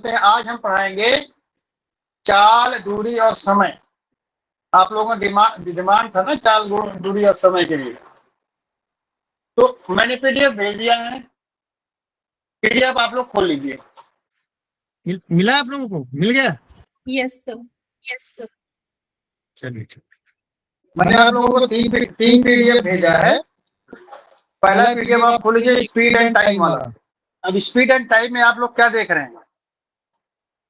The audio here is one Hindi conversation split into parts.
हैं आज हम पढ़ाएंगे चाल, दूरी और समय। आप लोगों का डिमांड था ना चाल, दूरी और समय के लिए, तो मैंने पीडीएफ भेज दिया है। पीडीएफ आप लोग खोल लीजिए। मिला आप लोगों को? मिल गया? Yes sir. चलिए ठीक। मैंने आप लोगों को तीन पीडीएफ भेजा है। पहला पीडीएफ आप खोल लीजिए, स्पीड एंड टाइम वाला। अब स्पीड एंड टाइम में आप लोग क्या देख रहे हैं?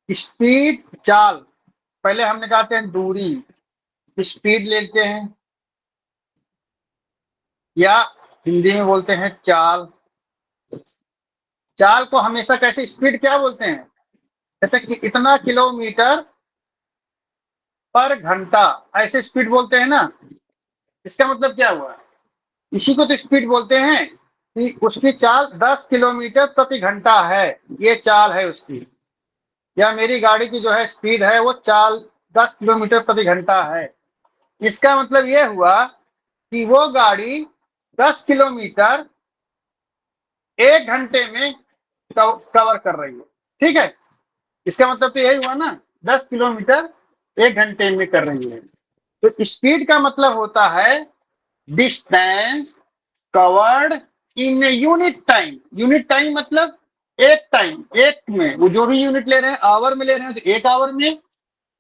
स्पीड, चाल। पहले हम निकालते हैं दूरी, स्पीड लेते हैं, या हिंदी में बोलते हैं चाल। चाल को हमेशा कैसे, स्पीड क्या बोलते हैं? कहते हैं कि इतना किलोमीटर पर घंटा, ऐसे स्पीड बोलते हैं ना। इसका मतलब क्या हुआ? इसी को तो स्पीड बोलते हैं कि उसकी चाल 10 किलोमीटर प्रति घंटा है, ये चाल है उसकी। या मेरी गाड़ी की जो है स्पीड है वो चाल 10 किलोमीटर प्रति घंटा है। इसका मतलब ये हुआ कि वो गाड़ी 10 किलोमीटर 1 घंटे में कवर कर रही है। ठीक है, इसका मतलब तो यही हुआ ना, 10 किलोमीटर 1 घंटे में कर रही है। तो स्पीड का मतलब होता है distance covered in unit time. Unit time मतलब एक टाइम, एक में, वो जो भी यूनिट ले रहे हैं, आवर में ले रहे हैं तो 1 आवर में,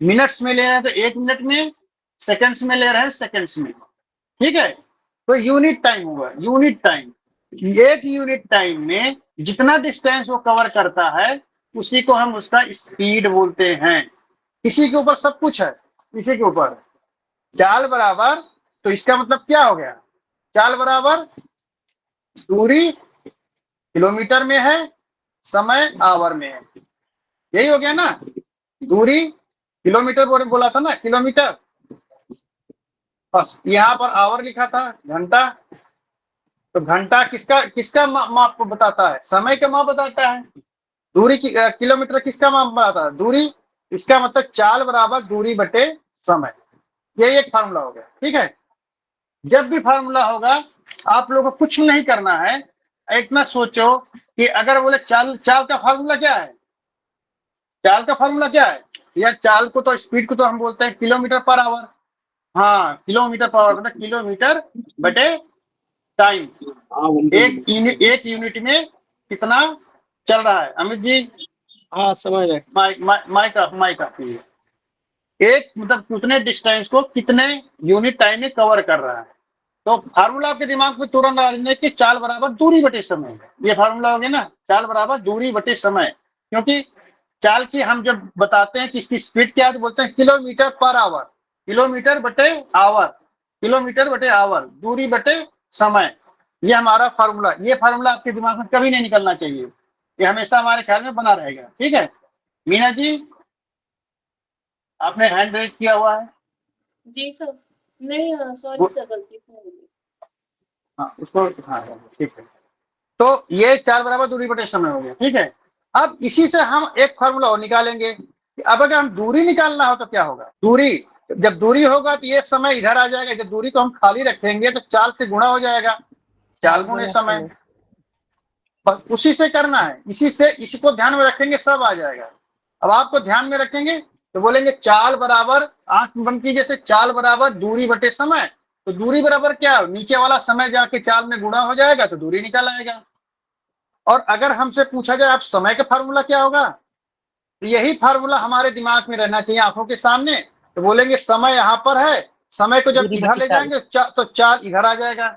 मिनट्स में ले रहे हैं तो 1 मिनट में, सेकंड्स में ले रहे हैं सेकंड्स में। ठीक है, तो यूनिट टाइम हुआ, यूनिट टाइम। एक यूनिट टाइम में जितना डिस्टेंस वो कवर करता है उसी को हम उसका स्पीड बोलते हैं। इसी के ऊपर सब कुछ है, इसी के ऊपर। चाल बराबर, तो इसका मतलब क्या हो गया? चाल बराबर दूरी किलोमीटर में है, समय आवर में है। यही हो गया ना। दूरी किलोमीटर बोला था ना, किलोमीटर, बस यहाँ पर आवर लिखा था, घंटा। तो घंटा किसका किसका माप को बताता है? समय का माप बताता है। दूरी किलोमीटर किसका माप बताता है? दूरी। इसका मतलब चाल बराबर दूरी बटे समय। ये एक फार्मूला हो गया। ठीक है, जब भी फार्मूला होगा आप लोगों को कुछ नहीं करना है, इतना सोचो कि अगर बोले चाल, चाल का फार्मूला क्या है? चाल का फार्मूला क्या है यार? चाल को तो, स्पीड को तो हम बोलते हैं किलोमीटर पर आवर। हाँ, किलोमीटर पर आवर मतलब किलोमीटर बटे टाइम। एक यूनिट में कितना चल रहा है? अमित जी हाँ समझ रहे। माइक आप एक मतलब कितने डिस्टेंस को कितने यूनिट टाइम में कवर कर रहा है। तो फार्मूला आपके दिमाग में तुरंत डालने की, चाल बराबर दूरी बटे समय। ये फार्मूला हो गया ना, चाल बराबर दूरी बटे समय। क्योंकि चाल की हम जब बताते हैं कि इसकी स्पीड क्या है तो बोलते हैं किलोमीटर पर आवर, किलोमीटर बटे आवर, किलोमीटर बटे आवर, दूरी बटे समय। ये हमारा फार्मूला। ये फार्मूला आपके दिमाग में कभी नहीं निकलना चाहिए, ये हमेशा हमारे ख्याल में बना रहेगा। ठीक है, मीना जी आपने हैंड रेज किया हुआ है। जी सर। नहीं सॉरी सर, गलती से हो गई। हाँ उसको, हाँ ठीक है। तो ये चाल बराबर दूरी बटे समय हो गया। ठीक है, अब इसी से हम एक फार्मूला और निकालेंगे कि अब अगर हम दूरी निकालना हो तो क्या होगा? दूरी, जब दूरी होगा तो ये समय इधर आ जाएगा। जब दूरी को हम खाली रखेंगे तो चाल से गुणा हो जाएगा, चाल गुणे समय। बस उसी से करना है, इसी से, इसी को ध्यान में रखेंगे सब आ जाएगा। अब आपको ध्यान में रखेंगे तो बोलेंगे चाल बराबर, आंख बंद कीजिए, जैसे चाल बराबर दूरी बटे समय। तो दूरी बराबर क्या, नीचे वाला समय जाके चाल में गुणा हो जाएगा तो दूरी निकल आएगा। और अगर हमसे पूछा जाए आप समय का फार्मूला क्या होगा, तो यही फार्मूला हमारे दिमाग में रहना चाहिए, आंखों के सामने। तो बोलेंगे समय यहाँ पर है, समय को जब इधर ले जाएंगे तो चाल इधर आ जाएगा।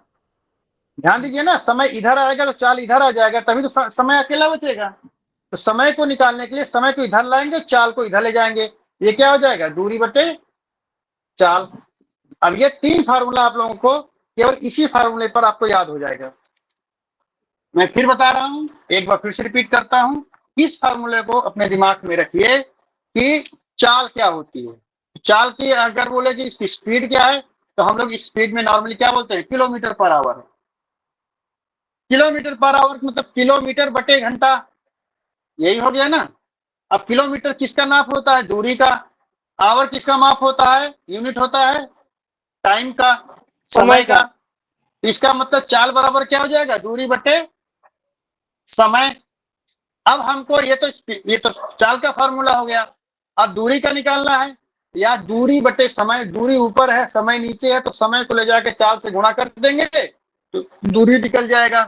ध्यान दीजिए ना, समय इधर आएगा तो चाल इधर आ जाएगा, तभी तो समय अकेला बचेगा। तो समय को निकालने के लिए समय को इधर लाएंगे, चाल को इधर ले जाएंगे, ये क्या हो जाएगा? दूरी बटे चाल। अब ये तीन फार्मूला आप लोगों को केवल इसी फार्मूले पर आपको याद हो जाएगा। मैं फिर बता रहा हूं, एक बार फिर से रिपीट करता हूं, इस फार्मूले को अपने दिमाग में रखिए कि चाल क्या होती है। चाल की अगर बोले कि इसकी स्पीड क्या है तो हम लोग स्पीड में नॉर्मली क्या बोलते हैं? Kilometre per our. Kilometre per our मतलब किलोमीटर बटे घंटा, यही हो गया ना। अब किलोमीटर किसका नाप होता है? दूरी का। आवर किसका माप होता है? यूनिट होता है टाइम का, समय का। इसका मतलब चाल बराबर क्या हो जाएगा? दूरी बटे समय। अब हमको ये तो चाल का फॉर्मूला हो गया। अब दूरी का निकालना है, या दूरी बटे समय, दूरी ऊपर है समय नीचे है, तो समय को ले जाके चाल से गुणा कर देंगे तो दूरी निकल जाएगा।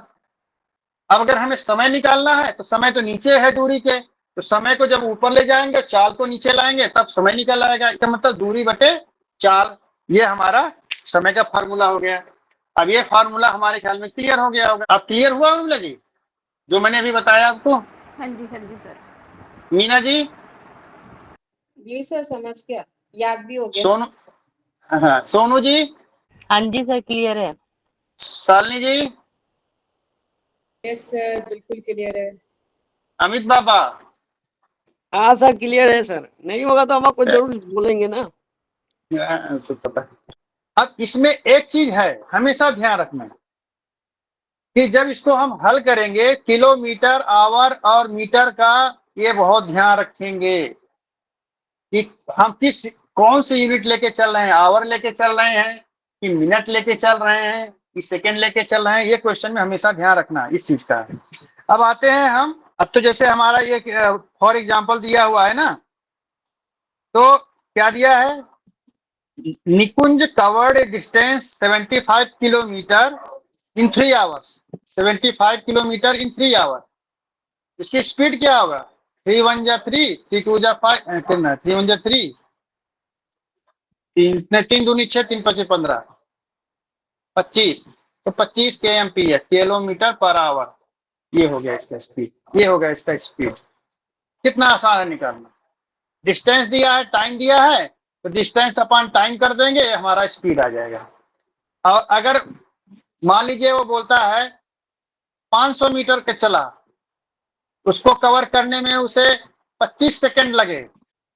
अब अगर हमें समय निकालना है तो समय तो नीचे है दूरी के, तो समय को जब ऊपर ले जाएंगे चाल को नीचे लाएंगे तब समय निकल आएगा। इसका मतलब दूरी बटे चाल, ये हमारा समय का फार्मूला हो गया। अब ये फार्मूला हमारे ख्याल में क्लियर हो गया होगा। अब क्लियर हुआ उर्मिला जी जो मैंने अभी बताया आपको? हाँ जी सर। मीना जी? जी सर समझ गया, याद भी हो गया। सोनू? हाँ सोनू जी? हाँ जी सर क्लियर है। शालिनी जी? यस सर बिल्कुल क्लियर है। अमित बाबा? हाँ सर क्लियर है सर, नहीं होगा तो हम आपको जरूर बोलेंगे ना। तो पता है। अब इसमें एक चीज है हमेशा ध्यान रखना कि जब इसको हम हल करेंगे किलोमीटर आवर और मीटर का, ये बहुत ध्यान रखेंगे कि हम कौन सी यूनिट लेके चल रहे हैं, आवर लेके चल रहे हैं कि मिनट लेके चल रहे हैं कि सेकंड लेके चल रहे हैं। ये क्वेश्चन में हमेशा ध्यान रखना इस चीज का। अब आते हैं हम, अब तो जैसे हमारा ये फॉर एग्जांपल दिया हुआ है ना, तो क्या दिया है, Nikunj covered a distance 75 kilometre in 3 hours, 75 kilometre in 3 hour. इसकी स्पीड क्या होगा, 3 1 जा 3, 3 2 जा 5, 3 1 जा 3, 3 दूनी 6, 3 5 15, 25, तो 25 kmph किलोमीटर पर आवर, ये हो गया इसका स्पीड, ये हो गया इसका स्पीड। कितना आसान है निकालना। डिस्टेंस दिया है, टाइम दिया है, तो डिस्टेंस अपॉन टाइम कर देंगे, हमारा स्पीड आ जाएगा। और अगर मान लीजिए वो बोलता है 500 मीटर के चला, उसको कवर करने में उसे 25 सेकंड लगे,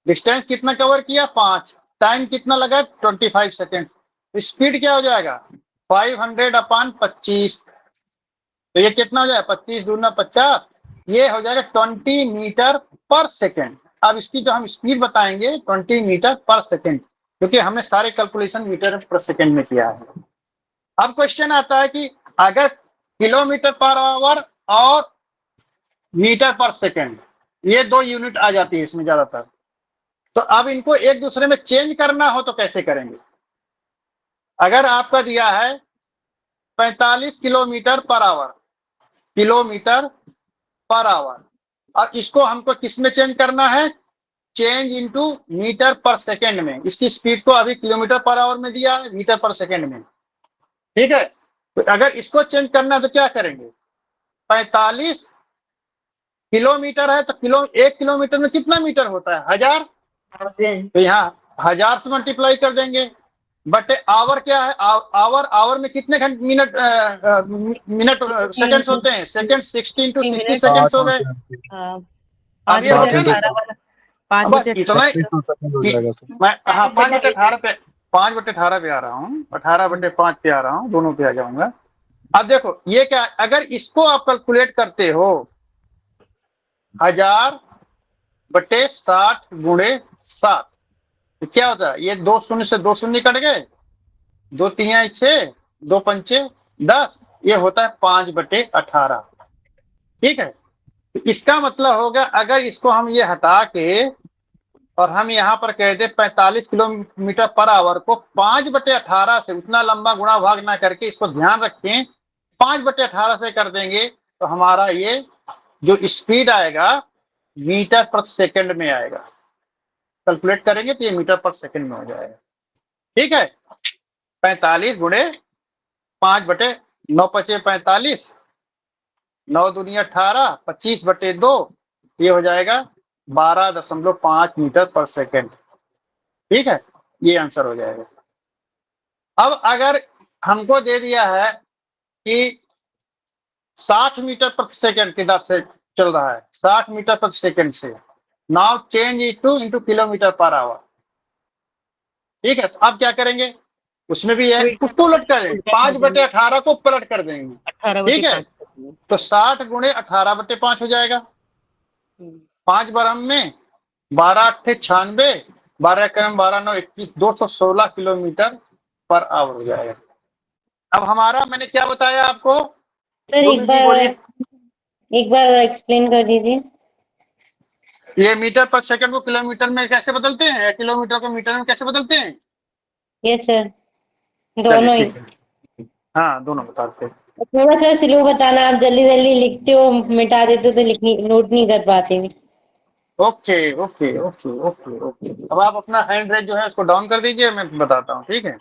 डिस्टेंस कितना कवर किया 5, टाइम कितना लगा 25 सेकंड, स्पीड क्या हो जाएगा 500 अपॉन 25, तो ये कितना हो जाएगा 25 दूना 50, ये हो जाएगा 20 मीटर पर सेकंड। अब इसकी जो हम स्पीड बताएंगे 20 मीटर पर सेकंड, क्योंकि हमने सारे कैलकुलेशन मीटर पर सेकंड में किया है। अब क्वेश्चन आता है कि अगर किलोमीटर पर आवर और मीटर पर सेकंड, ये 2 यूनिट आ जाती है इसमें ज्यादातर, तो अब इनको एक दूसरे में चेंज करना हो तो कैसे करेंगे। अगर आपका दिया है 45 kilometre per our, kilometre per our, और इसको हमको किस में चेंज करना है, चेंज इनटू मीटर पर सेकंड में। इसकी स्पीड को अभी किलोमीटर पर आवर में दिया है, मीटर पर सेकंड में, ठीक है। तो अगर इसको चेंज करना है तो क्या करेंगे, 45 किलोमीटर है तो 1 किलोमीटर में कितना मीटर होता है 1000, तो यहाँ 1000 से मल्टीप्लाई कर देंगे, बटे आवर क्या है, आवर में कितने घंटे मिनट सेकंड्स होते हैं, सेकंड 60 × 60 सेकंड्स हो गए। अब ये हो गया ना, बस इतना मैं, हाँ 5/18 पे, 5/18 पे आ रहा हूँ, 18/5 पे आ रहा हूँ, दोनों पे आ जाऊंगा। अब देखो ये क्या, अगर इसको आप कैलकुलेट करते हो 1000/60 × 7, तो क्या होता है, ये 2 शून्य से 2 शून्य कट गए, 2 3 6, 2 5 10, ये होता है 5/18, ठीक है। तो इसका मतलब होगा अगर इसको हम ये हटा के और हम यहाँ पर कह दे 45 किलोमीटर पर आवर को 5/18 से, उतना लंबा गुणा भाग ना करके इसको ध्यान रखें 5/18 से कर देंगे, तो हमारा ये जो स्पीड आएगा मीटर पर सेकंड में आएगा। कैलकुलेट करेंगे तो ये मीटर पर सेकंड में हो जाएगा, ठीक है। 45 × 5/9 × 45, 9 दूनी 18, 25/2, ये हो जाएगा 12.5 मीटर पर सेकंड, ठीक है। ये आंसर हो जाएगा। अब अगर हमको दे दिया है कि 60 मीटर प्रति सेकंड की दर से चल रहा है, 60 मीटर प्रति सेकंड से, now change it to into kilometre per hour, ठीक है। तो अब क्या करेंगे, उसमें भी है, उसको उलट कर देंगे, 5/18 को पलट कर देंगे, ठीक है। तो 60 × 18/5 हो जाएगा, 5 बरम में 12 8 96, 12 क्रम 12 9 21, 216 किलोमीटर पर आवर हो जाएगा। अब हमारा मैंने क्या बताया आपको, बोलिए। एक बार एक्सप्लेन कर दीजिए। ये मीटर पर सेकंड को किलोमीटर में कैसे बदलते हैं या किलोमीटर को मीटर में कैसे बदलते हैं? यस सर, चलिए दोनों ही। ठीक है, हाँ दोनों बताते हैं। थोड़ा सा स्लो बताना, आप जल्दी जल्दी लिखते हो, मिटा देते हो तो लिखनी नोट नहीं कर पाते। Okay okay okay okay okay, अब आप अपना हैंड रेज जो है उसको डाउन कर दीजिए, मैं बताता हूँ, ठीक है।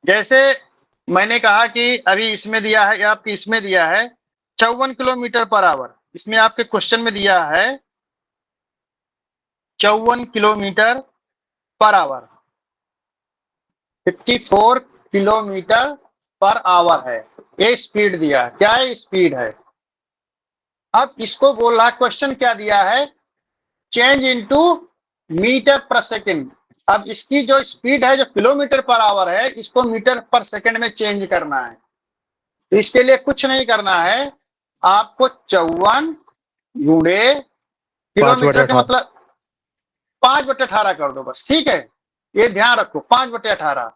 जैसे मैंने कहा कि अभी इसमें दिया है, आपकी इसमें दिया है 54 किलोमीटर पर आवर, इसमें आपके क्वेश्चन में दिया है 54 kilometre per our, 54 kilometre per our है, ये स्पीड दिया है। क्या ये स्पीड है? अब इसको बोल रहा क्वेश्चन क्या दिया है, चेंज इनटू मीटर पर सेकंड। अब इसकी जो स्पीड है जो किलोमीटर पर आवर है, इसको मीटर पर सेकंड में चेंज करना है। तो इसके लिए कुछ नहीं करना है, आपको 54 गुणे किलोमीटर का मतलब 5/18 कर दो बस, ठीक है। ये ध्यान रखो, 5/18।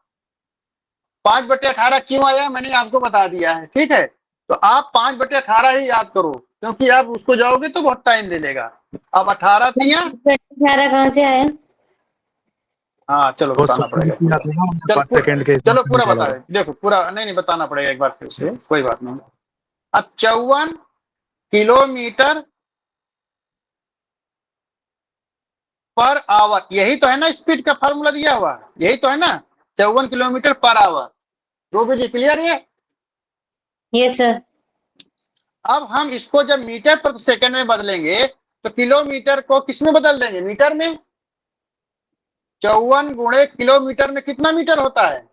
5/18 क्यों आया मैंने आपको बता दिया है, ठीक है। तो आप 5/18 ही याद करो, क्योंकि आप उसको जाओगे तो बहुत टाइम ले लेगा। अब 18 तिया, 18 कहाँ से आया? हाँ चलो वो बताना सुपरहिट पड़ेगा किया पूरा। था ना उन्होंने चलो 5 सेकंड के हिसाब चलो से पूरा निकाला बता था। दे, देखो पूरा नहीं बताना पड़ेगा एक बार फिर से, कोई बात नहीं। अब 54 किलोमीटर पर आवर, यही तो है ना स्पीड का फार्मूला दिया हुआ, यही तो है ना, 54 kilometre per our. Ruby ji clear है? Yes sir. अब हम इसको जब मीटर प्रति सेकंड में बदलेंगे तो किलोमीटर को किस में बदल देंगे, मीटर में। 54 गुणे किलोमीटर में कितना मीटर होता है?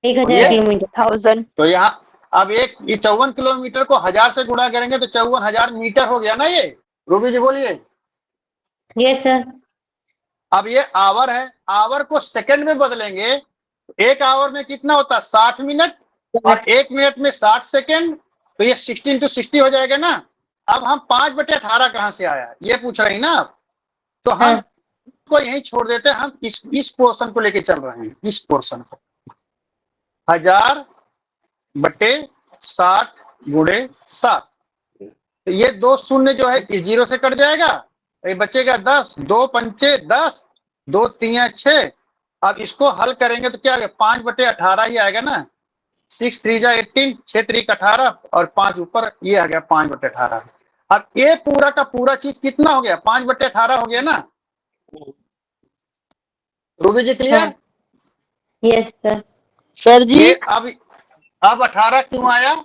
1000 बोलिए। किलोमीटर। 1000। तो यहाँ अब एक ये 54 किलोमीटर को 1000 से गुणा करेंगे तो 54,000 मीटर हो गया ना ये। रूबी जी बोलिए। Yes sir. अब ये आवर है, आवर को सेकंड में बदलेंगे, एक आवर में कितना होता है 60 मिनट, और एक मिनट में 60 सेकंड, तो ये 16 to 60 हो जाएगा ना। अब हम 5/18 कहां से आया ये पूछ रही ना आप, तो हम हाँ। को यहीं छोड़ देते हैं, हम इस पोर्शन को लेके चल रहे हैं, इस पोर्शन को 1000/60 गुणे 7, तो ये 2 शून्य जो है इस 0 से कट जाएगा, ये बचेगा 10, 2 पंचे 10, 2 तिया 6। अब इसको हल करेंगे तो क्या आ गया, 5/18 ही आएगा ना। 6 3 जा 18, 6 3 18 और 5 ऊपर, ये आ गया 5/18। अब ये पूरा का पूरा चीज कितना हो गया, 5/18 हो गया ना। Ruby ji clear? Yes sir. Sir जी ये अब 18 क्यों आया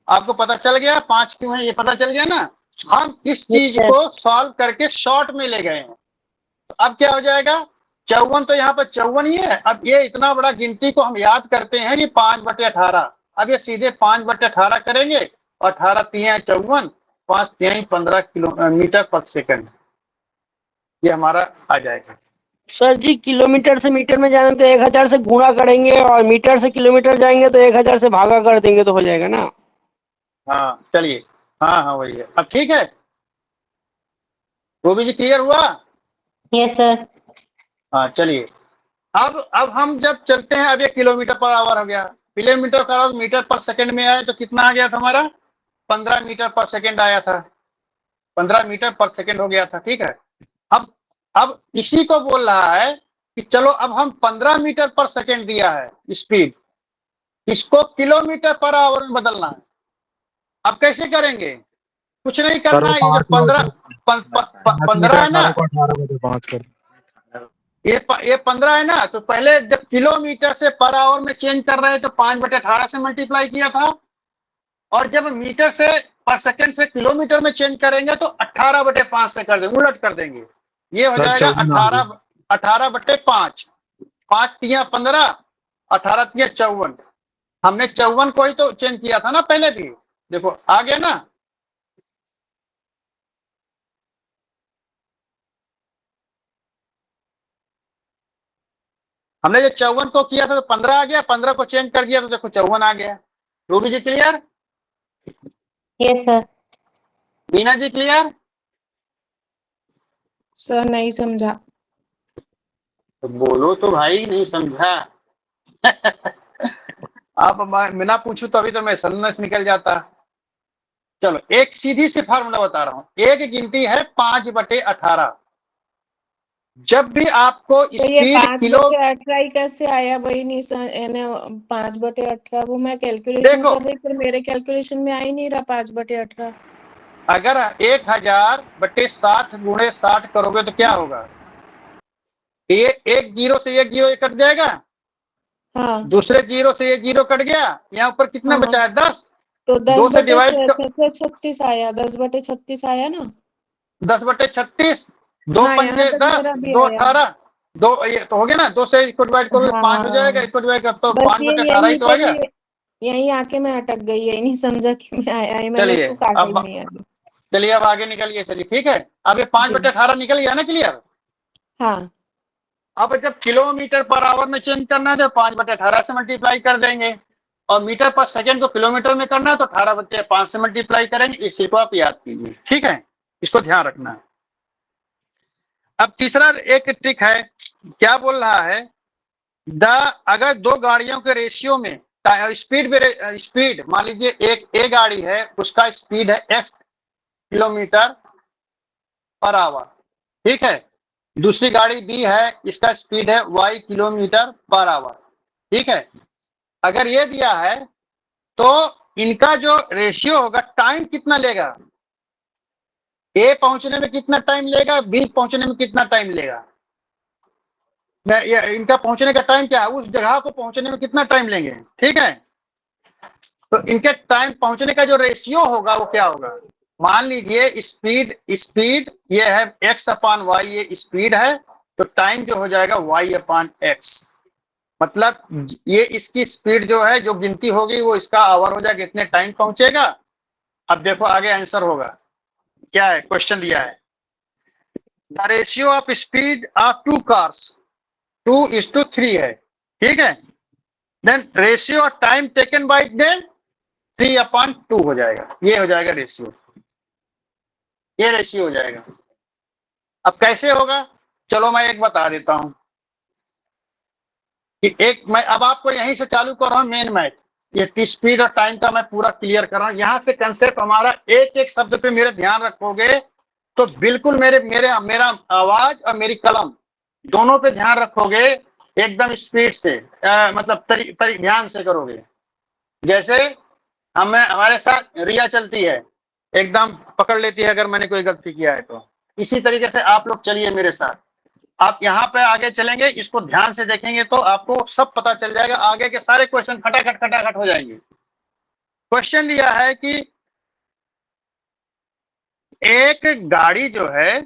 आपको पता चल गया, 5 क्यों है ये पता चल गया ना। हम इस चीज को सॉल्व करके शॉर्ट में ले गए हैं, तो अब क्या हो जाएगा, 54 तो यहाँ पर 54 ही है। अब ये इतना बड़ा गिनती को हम याद करते हैं कि 5/18, अब ये सीधे 5/18 करेंगे, और 18 तिया 54, 5 तिया 15 किलोमीटर पर सेकंड, ये हमारा आ जाएगा। सर जी, किलोमीटर से मीटर में जाना तो 1000 से गुणा करेंगे, और मीटर से किलोमीटर जाएंगे तो 1000 से भागा कर देंगे तो हो जाएगा ना। हाँ चलिए, हाँ हाँ वही है। अब ठीक है, रूबी जी क्लियर हुआ? Yes sir. हाँ चलिए, अब हम जब चलते हैं, अब ये किलोमीटर पर आवर हो गया, किलोमीटर पर आवर मीटर पर सेकंड में आए तो कितना आ गया था हमारा, 15 मीटर पर सेकंड आया था, 15 मीटर पर सेकंड हो गया था, ठीक है। अब इसी को बोल रहा है कि चलो अब हम 15 मीटर पर सेकंड दिया है स्पीड, इसको किलोमीटर पर आवर में बदलना है। अब कैसे करेंगे, कुछ नहीं सर करना है, ये जो 15 है ना, 18 को 18 बटे 5 कर ये 15 है ना, तो पहले जब किलोमीटर से पर आवर में चेंज कर रहे हैं तो 5/18 से मल्टीप्लाई किया था, और जब मीटर से पर सेकंड से किलोमीटर में चेंज करेंगे तो 18/5 से कर देंगे, उलट कर देंगे, ये हो सर, जाएगा 14 18/5, 5 तिया 15, 18 तिया 54। हमने 54 को ही तो चेंज किया था ना पहले भी, देखो आ गया ना। हमने जो 54 को किया था तो 15 आ गया, 15 को चेंज कर दिया तो देखो 54 आ गया। Ruby ji clear? Yes sir. Bina ji clear? Sir नहीं समझा। तो बोलो तो भाई, नहीं समझा। आप बिना पूछू तो अभी तो मैं सन्नस निकल जाता। चलो एक सीधी सी फार्मूला बता रहा हूं, एक गिनती है 5/18। जब भी आपको तो ये स्पीड 5/18 ही कैसे आया? वही नहीं 5/18 वो मैं कैलकुलेशन देखो, कर रही, पर मेरे कैलकुलेशन में आ ही नहीं रहा 5/18। अगर 1000/60 गुणे 60 करोगे तो क्या होगा? ये एक जीरो से एक जीरो कट जाएगा, हाँ दूसरे जीरो से ये जीरो कट गया, यहाँ ऊपर कितना हाँ, बचा है? 10। तो 2 से डिवाइड 36 आया, 10/36 आया ना? 10/36, दो हाँ, यहाँ पंजे तक 10, मेरा भी दो आया। 18, दो ये तो हो गया ना, 2 से इसको डिवाइड करोगे 5 हो जाएगा, हाँ, इसको डिवाइड कर तो बस ये 5/18 ही यहीं तो आ पे गया। यहीं आके मैं अटक गई, यही नहीं समझा कि मैं आया ही, मैंने चलिए उसको काटा ही अब, नहीं आगे। चलिए अब आगे निकलिए, चलिए ठीक है। अब ये जी 5/18 निकल गया ना, क्लियर। हाँ अब जब किलोमीटर पर आवर में चेंज करना है तो 5/18 से मल्टीप्लाई कर देंगे, और मीटर पर सेकंड को किलोमीटर में करना है तो 18/5 से मल्टीप्लाई करेंगे। इसी को आप याद कीजिए, ठीक है, इसको ध्यान रखना है। अब तीसरा एक ट्रिक है, क्या बोल रहा है, अगर दो गाड़ियों के रेशियो में स्पीड मान लीजिए, एक ए गाड़ी है, उसका स्पीड है x किलोमीटर पर आवर, ठीक है, दूसरी गाड़ी बी है, इसका स्पीड है y किलोमीटर पर आवर, ठीक है। अगर ये दिया है तो इनका जो रेशियो होगा, टाइम कितना लेगा, ए पहुंचने में कितना टाइम लेगा, बी पहुंचने में कितना टाइम लेगा, इनका पहुंचने का टाइम क्या है, उस जगह को पहुंचने में कितना टाइम लेंगे, ठीक है। तो इनके टाइम पहुंचने का जो रेशियो होगा वो क्या होगा, मान लीजिए स्पीड स्पीड ये है x/y, ये स्पीड है, तो टाइम जो हो जाएगा y/x, मतलब ये इसकी स्पीड जो है, जो गिनती होगी वो इसका आवर हो जाएगा, कितने टाइम पहुंचेगा। अब देखो आगे आंसर होगा, क्या है, क्वेश्चन दिया है, the ratio of speed of two cars 2:3 है, ठीक है, then ratio of time taken by them 3/2 हो जाएगा, ये हो जाएगा रेशियो, ये रेशियो हो जाएगा। अब कैसे होगा, चलो मैं एक बता देता हूं कि एक, मैं अब आपको यहीं से चालू कर रहा हूं मेन मैथ, ये स्पीड और टाइम का मैं पूरा क्लियर कर रहा हूं, यहां से कंसेप्ट हमारा एक एक शब्द पे मेरे ध्यान रखोगे तो बिल्कुल मेरा आवाज और मेरी कलम दोनों पे ध्यान रखोगे, एकदम स्पीड से मतलब ध्यान से करोगे। जैसे हमारे साथ रिया चलती है, एकदम पकड़ लेती है अगर मैंने कोई गलती किया है तो, इसी तरीके से आप लोग चलिए मेरे साथ, आप यहाँ पे आगे चलेंगे, इसको ध्यान से देखेंगे तो आपको सब पता चल जाएगा, आगे के सारे क्वेश्चन खटाखट हो जाएंगे। क्वेश्चन दिया है कि एक गाड़ी जो है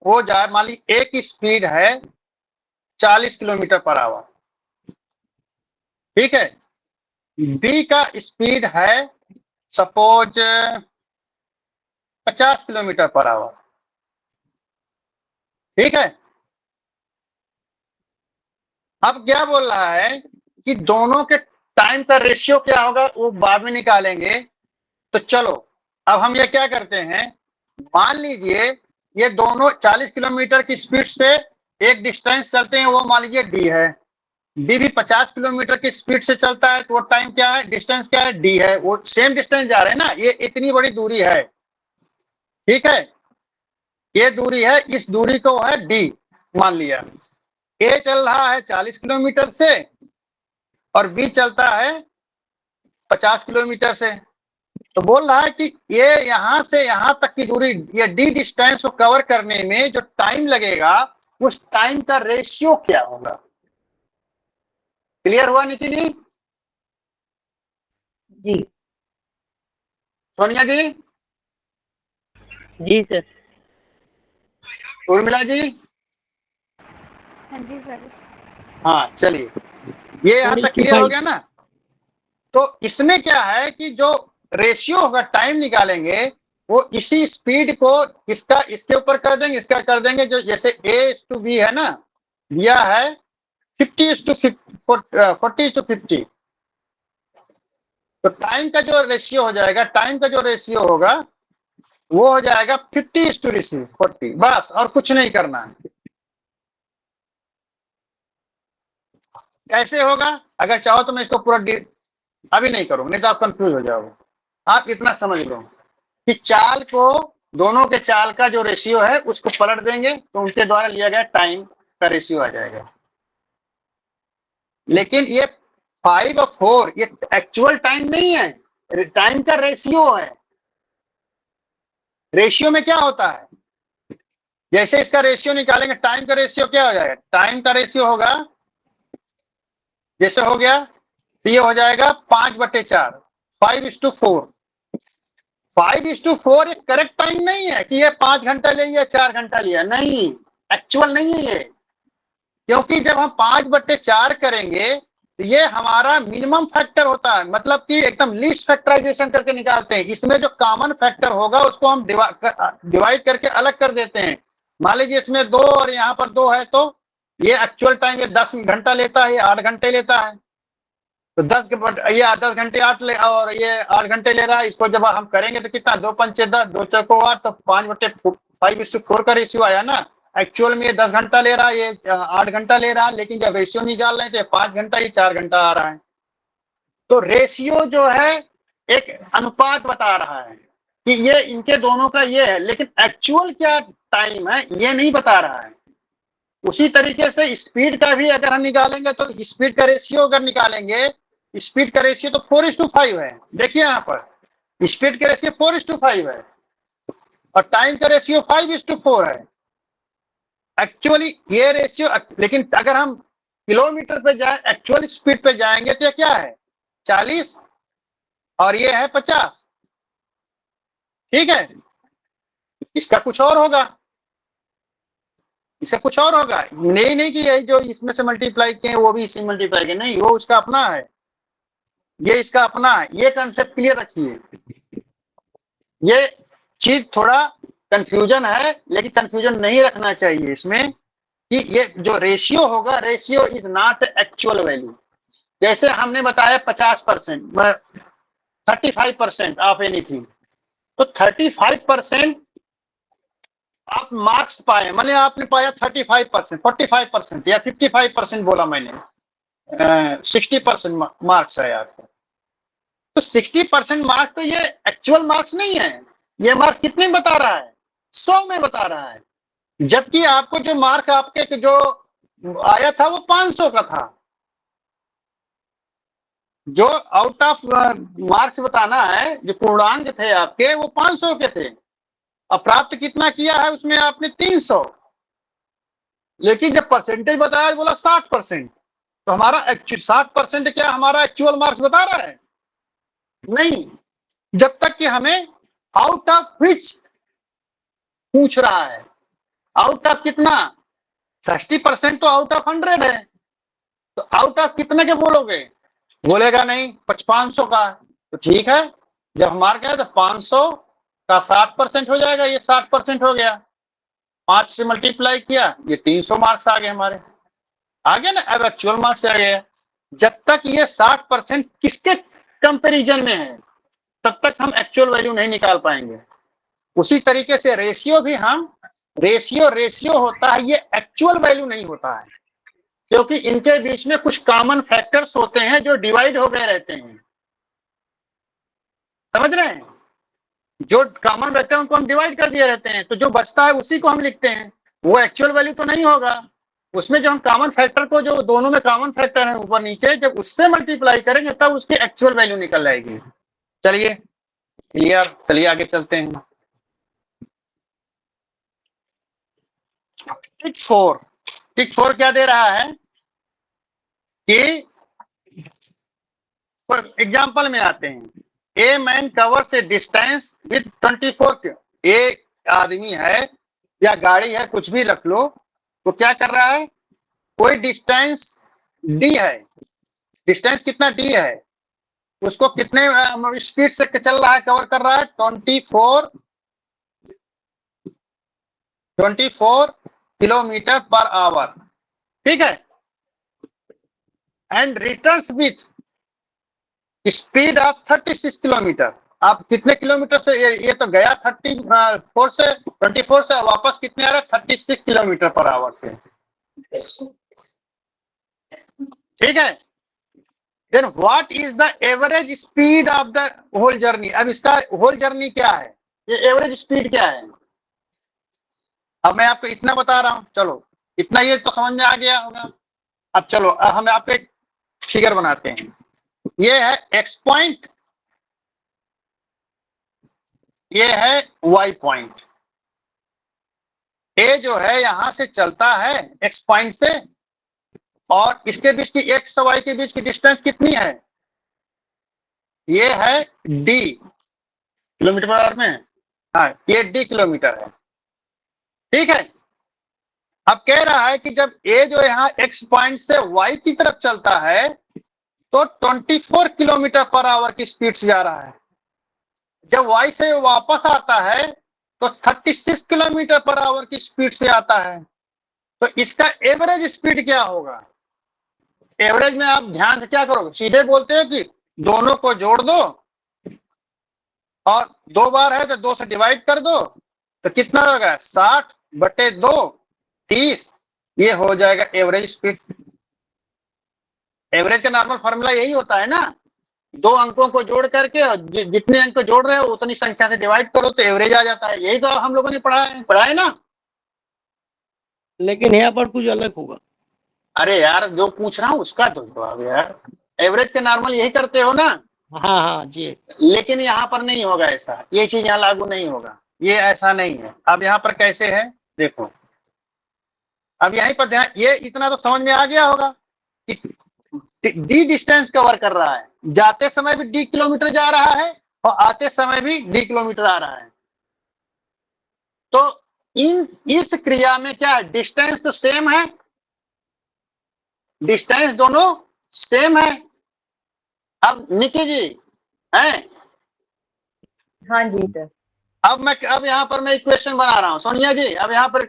वो मान ली ए की स्पीड है 40 किलोमीटर पर आवर, ठीक है, बी का स्पीड है सपोज 50 किलोमीटर पर आवर, ठीक है। अब क्या बोल रहा है कि दोनों के टाइम का रेशियो क्या होगा वो बाद में निकालेंगे, तो चलो अब हम ये क्या करते हैं, मान लीजिए ये दोनों 40 किलोमीटर की स्पीड से एक डिस्टेंस चलते हैं, वो मान लीजिए डी है, डी भी 50 किलोमीटर की स्पीड से चलता है, तो वो टाइम क्या है, डिस्टेंस क्या है, डी है, वो सेम डिस्टेंस जा रहे हैं ना, ये इतनी बड़ी दूरी है, ठीक है, ये दूरी है, इस दूरी को है डी मान लिया, ए चल रहा है 40 किलोमीटर से और बी चलता है 50 किलोमीटर से, तो बोल रहा है कि ये यहां से यहां तक की दूरी, ये डी डिस्टेंस को कवर करने में जो टाइम लगेगा उस टाइम का रेशियो क्या होगा। क्लियर हुआ निखिल जी? जी सोनिया जी? जी सर। उर्मिला जी? हाँ जी सर। हाँ चलिए, ये यहां तक क्लियर हो गया ना। तो इसमें क्या है कि जो रेशियो होगा, टाइम निकालेंगे, वो इसी स्पीड को इसका इसके ऊपर कर देंगे, इसका कर देंगे, जो जैसे A/B है ना, दिया है 40:50, तो टाइम का जो रेशियो हो जाएगा, टाइम का जो रेशियो होगा वो हो जाएगा 50:40, बस, और कुछ नहीं करना है। कैसे होगा, अगर चाहो तो मैं इसको पूरा अभी नहीं करूंगा, नहीं तो आप कंफ्यूज हो जाओगे, आप इतना समझ लो कि चाल को, दोनों के चाल का जो रेशियो है उसको पलट देंगे तो उनके द्वारा लिया गया टाइम का रेशियो आ जाएगा। लेकिन ये 5 और 4 ये एक्चुअल टाइम नहीं है, टाइम का रेशियो है। रेशियो में क्या होता है, जैसे इसका रेशियो निकालेंगे, टाइम का रेशियो क्या हो जाएगा, टाइम का रेशियो होगा, जैसे हो गया तो ये हो जाएगा 5/4, 5:4। 5:4 ये करेक्ट टाइम नहीं है कि ये 5 घंटा ले लिया 4 घंटा लिया, नहीं, एक्चुअल नहीं है ये। क्योंकि जब हम 5/4 करेंगे तो ये हमारा मिनिमम फैक्टर होता है, मतलब कि एकदम लीस्ट फैक्टराइजेशन करके निकालते हैं। इसमें जो कॉमन फैक्टर होगा उसको हम डिवाइड करके अलग कर देते हैं। मान लीजिए इसमें 2 और यहाँ पर 2 है, तो ये एक्चुअल टाइम ये 10 घंटा लेता है, ये 8 घंटे लेता है, तो 10 घंटे 8 ले और ये 8 घंटे ले रहा है। इसको जब हम करेंगे तो कितना, 2 पंचे 10, 2 चौको 8, तो 5/4 का रेशियो आया ना। एक्चुअल में ये 10 घंटा ले रहा है, ये 8 घंटा ले रहा है, लेकिन जब रेशियो निकाल रहे हैं तो ये 5 घंटा, ये 4 घंटा आ रहा है। तो रेशियो जो है एक अनुपात बता रहा है कि ये इनके दोनों का ये है, लेकिन एक्चुअल क्या टाइम है ये नहीं बता रहा है। उसी तरीके से स्पीड का भी अगर हम निकालेंगे तो स्पीड का रेशियो अगर निकालेंगे, स्पीड का रेशियो तो 4:5 है। देखिए यहाँ पर स्पीड का रेशियो 4:5 है और टाइम का रेशियो 5:4 है। एक्चुअली ये रेशियो, लेकिन अगर हम किलोमीटर पे जाए, एक्चुअल स्पीड पे जाएंगे तो ये क्या है, 40 और ये है 50। ठीक है, इसका कुछ और होगा, इसका कुछ और होगा, नहीं कि यही जो इसमें से मल्टीप्लाई किए वो भी इसी मल्टीप्लाई किए, नहीं, वो उसका अपना है, ये इसका अपना है। ये कंसेप्ट क्लियर रखिए। ये चीज थोड़ा कंफ्यूजन है, लेकिन कंफ्यूजन नहीं रखना चाहिए इसमें कि ये जो रेशियो होगा, ratio is not actual value. जैसे हमने बताया 50%, 35% ऑफ एनीथिंग, तो 35% आप मार्क्स पाए, माने आपने पाया 35%, 45% या 55% बोला मैंने, 60% मार्क्स है आपको, तो 60% मार्क्स तो ये एक्चुअल मार्क्स नहीं है। ये मार्क्स कितने में बता रहा है, 100 में बता रहा है, जबकि आपको जो मार्क आपके जो आया था वो 500 का था। जो आउट ऑफ मार्क्स बताना है, जो पूर्णांक थे आपके वो 500 के थे, और प्राप्त कितना किया है उसमें आपने 300, लेकिन जब परसेंटेज बताया बोला 60%, तो हमारा 60% क्या हमारा एक्चुअल मार्क्स बता रहा है, नहीं, जब तक कि हमें आउट ऑफ विच पूछ रहा है। आउट ऑफ कितना, 60% तो आउट ऑफ 100 है, तो आउट ऑफ कितने के बोलोगे, बोलेगा नहीं 500 का, तो ठीक है, जब हमारे क्या है तो 500 का 60% हो जाएगा, ये 60% हो गया, 5 से मल्टीप्लाई किया, ये 300 मार्क्स आ गए हमारे, आ गए ना, अब एक्चुअल मार्क्स आ गया। जब तक ये 60% किसके कंपैरिजन में है तब तक हम एक्चुअल वैल्यू नहीं निकाल पाएंगे। उसी तरीके से रेशियो भी, हम रेशियो होता है, ये एक्चुअल वैल्यू नहीं होता है, क्योंकि इनके बीच में कुछ कॉमन फैक्टर्स होते हैं जो डिवाइड हो गए रहते हैं। समझ रहे हैं, जो कॉमन फैक्टर उनको हम डिवाइड कर दिए रहते हैं, तो जो बचता है उसी को हम लिखते हैं, वो एक्चुअल वैल्यू तो नहीं होगा। उसमें जब हम कॉमन फैक्टर को, जो दोनों में कॉमन फैक्टर है ऊपर नीचे, जब उससे मल्टीप्लाई करेंगे तब उसकी एक्चुअल वैल्यू निकल जाएगी। चलिए क्लियर, चलिए आगे चलते हैं। टिक 4 क्या दे रहा है कि एग्जाम्पल में आते हैं, a man covers A distance with 24, एक आदमी है या गाड़ी है, कुछ भी रख लो, तो क्या कर रहा है, कोई डिस्टेंस डी है, डिस्टेंस कितना डी है, उसको कितने स्पीड से चल रहा है, कवर कर रहा है, 24 किलोमीटर पर आवर, ठीक है, and returns with speed of 36 kilometre. आप कितने किलोमीटर से, ये तो गया 24 से, वापस कितने आ रहा है, 36 किलोमीटर पर आवर से, ठीक है। Then what is the average speed of the whole journey. अब इसका होल जर्नी क्या है, ये एवरेज स्पीड क्या है। अब मैं आपको इतना बता रहा हूं, चलो इतना ये तो समझ में आ गया होगा। अब चलो हम आपको एक फिगर बनाते हैं। ये है एक्स पॉइंट, ये है वाई पॉइंट। ए जो है यहां से चलता है एक्स पॉइंट से, और इसके बीच की एक्स और वाई के बीच की डिस्टेंस कितनी है, ये है डी, किलोमीटर पर आवर में। हाँ, ये डी किलोमीटर है, ठीक है। अब कह रहा है कि जब ए जो यहाँ एक्स पॉइंट से वाई की तरफ चलता है तो 24 किलोमीटर पर आवर की स्पीड से जा रहा है। जब वाई से वापस आता है तो 36 किलोमीटर पर आवर की स्पीड से आता है। तो इसका एवरेज स्पीड क्या होगा। एवरेज में आप ध्यान से क्या करोगे, सीधे बोलते हो कि दोनों को जोड़ दो और 2 बार है तो 2 से डिवाइड कर दो, तो कितना होगा 60/2 30, ये हो जाएगा एवरेज स्पीड। एवरेज का नॉर्मल फॉर्मूला यही होता है ना, 2 अंकों को जोड़ करके और जितने अंक जोड़ रहे हो उतनी संख्या से डिवाइड करो तो एवरेज आ जाता है। यही तो हम लोगों ने पढ़ा है ना। लेकिन यहाँ पर कुछ अलग होगा। अरे यार जो पूछ रहा हूं उसका तो जवाब यार, एवरेज के नॉर्मल यही करते हो ना। हाँ हाँ जी। लेकिन यहाँ पर नहीं होगा ऐसा, ये चीज यहाँ लागू नहीं होगा, ये ऐसा नहीं है। अब यहाँ पर कैसे है देखो, अब यहीं पर ध्यान, ये इतना तो समझ में आ गया होगा कि डी डिस्टेंस कवर कर रहा है, जाते समय भी डी किलोमीटर जा रहा है और आते समय भी डी किलोमीटर आ रहा है। तो इस क्रिया में क्या है, डिस्टेंस तो सेम है, डिस्टेंस दोनों सेम है। अब निकी जी हैं, हाँ जी सर। अब यहाँ पर मैं इक्वेशन बना रहा हूँ। सोनिया जी अब यहाँ पर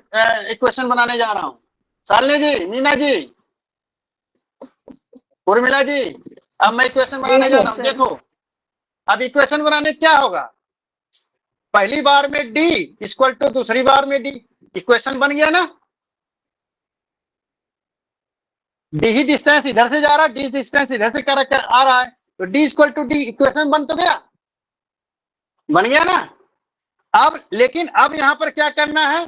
इक्वेशन बनाने जा रहा हूँ। शालिनी जी, मीना जी, उर्मिला जी, अब मैं इक्वेशन बनाने जा रहा हूँ। देखो अब इक्वेशन बनाने क्या होगा, पहली बार में d इक्वल टू दूसरी बार में d, इक्वेशन बन गया ना। d ही डिस्टेंस इधर से जा रहा है, d डिस्टेंस इधर से कर आ रहा है, तो d equal to d, equation बन तो गया, बन गया ना। अब लेकिन अब यहाँ पर क्या करना है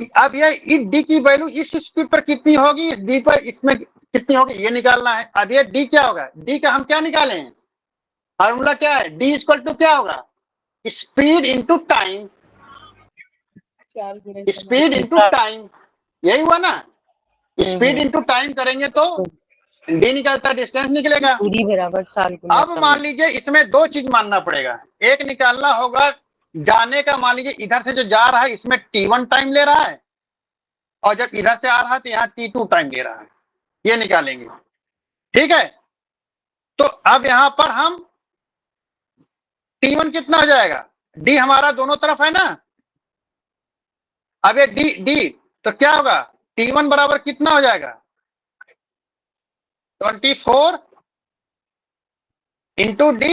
कि अब ये इस d की वैल्यू इस स्पीड पर कितनी होगी, इस d पर इसमें कितनी होगी, ये निकालना है। अब ये d क्या होगा, d का हम क्या निकालें, फार्मूला क्या है, d इक्वल टू क्या होगा, speed into time, speed into time, यही हुआ ना। स्पीड इंटू टाइम करेंगे तो डी निकलता है, डिस्टेंस निकलेगा। दूरी बराबर 4 गुना अब मान लीजिए इसमें 2 चीज मानना पड़ेगा, एक निकालना होगा जाने का, मान लीजिए इधर से जो जा रहा है इसमें t1 टाइम ले रहा है और जब इधर से आ रहा है तो यहाँ t2 टाइम ले रहा है, ये निकालेंगे, ठीक है। तो अब यहां पर हम t1 कितना हो जाएगा, d हमारा दोनों तरफ है ना। अब ये d तो क्या होगा, t1 बराबर कितना हो जाएगा 24 इंटू d,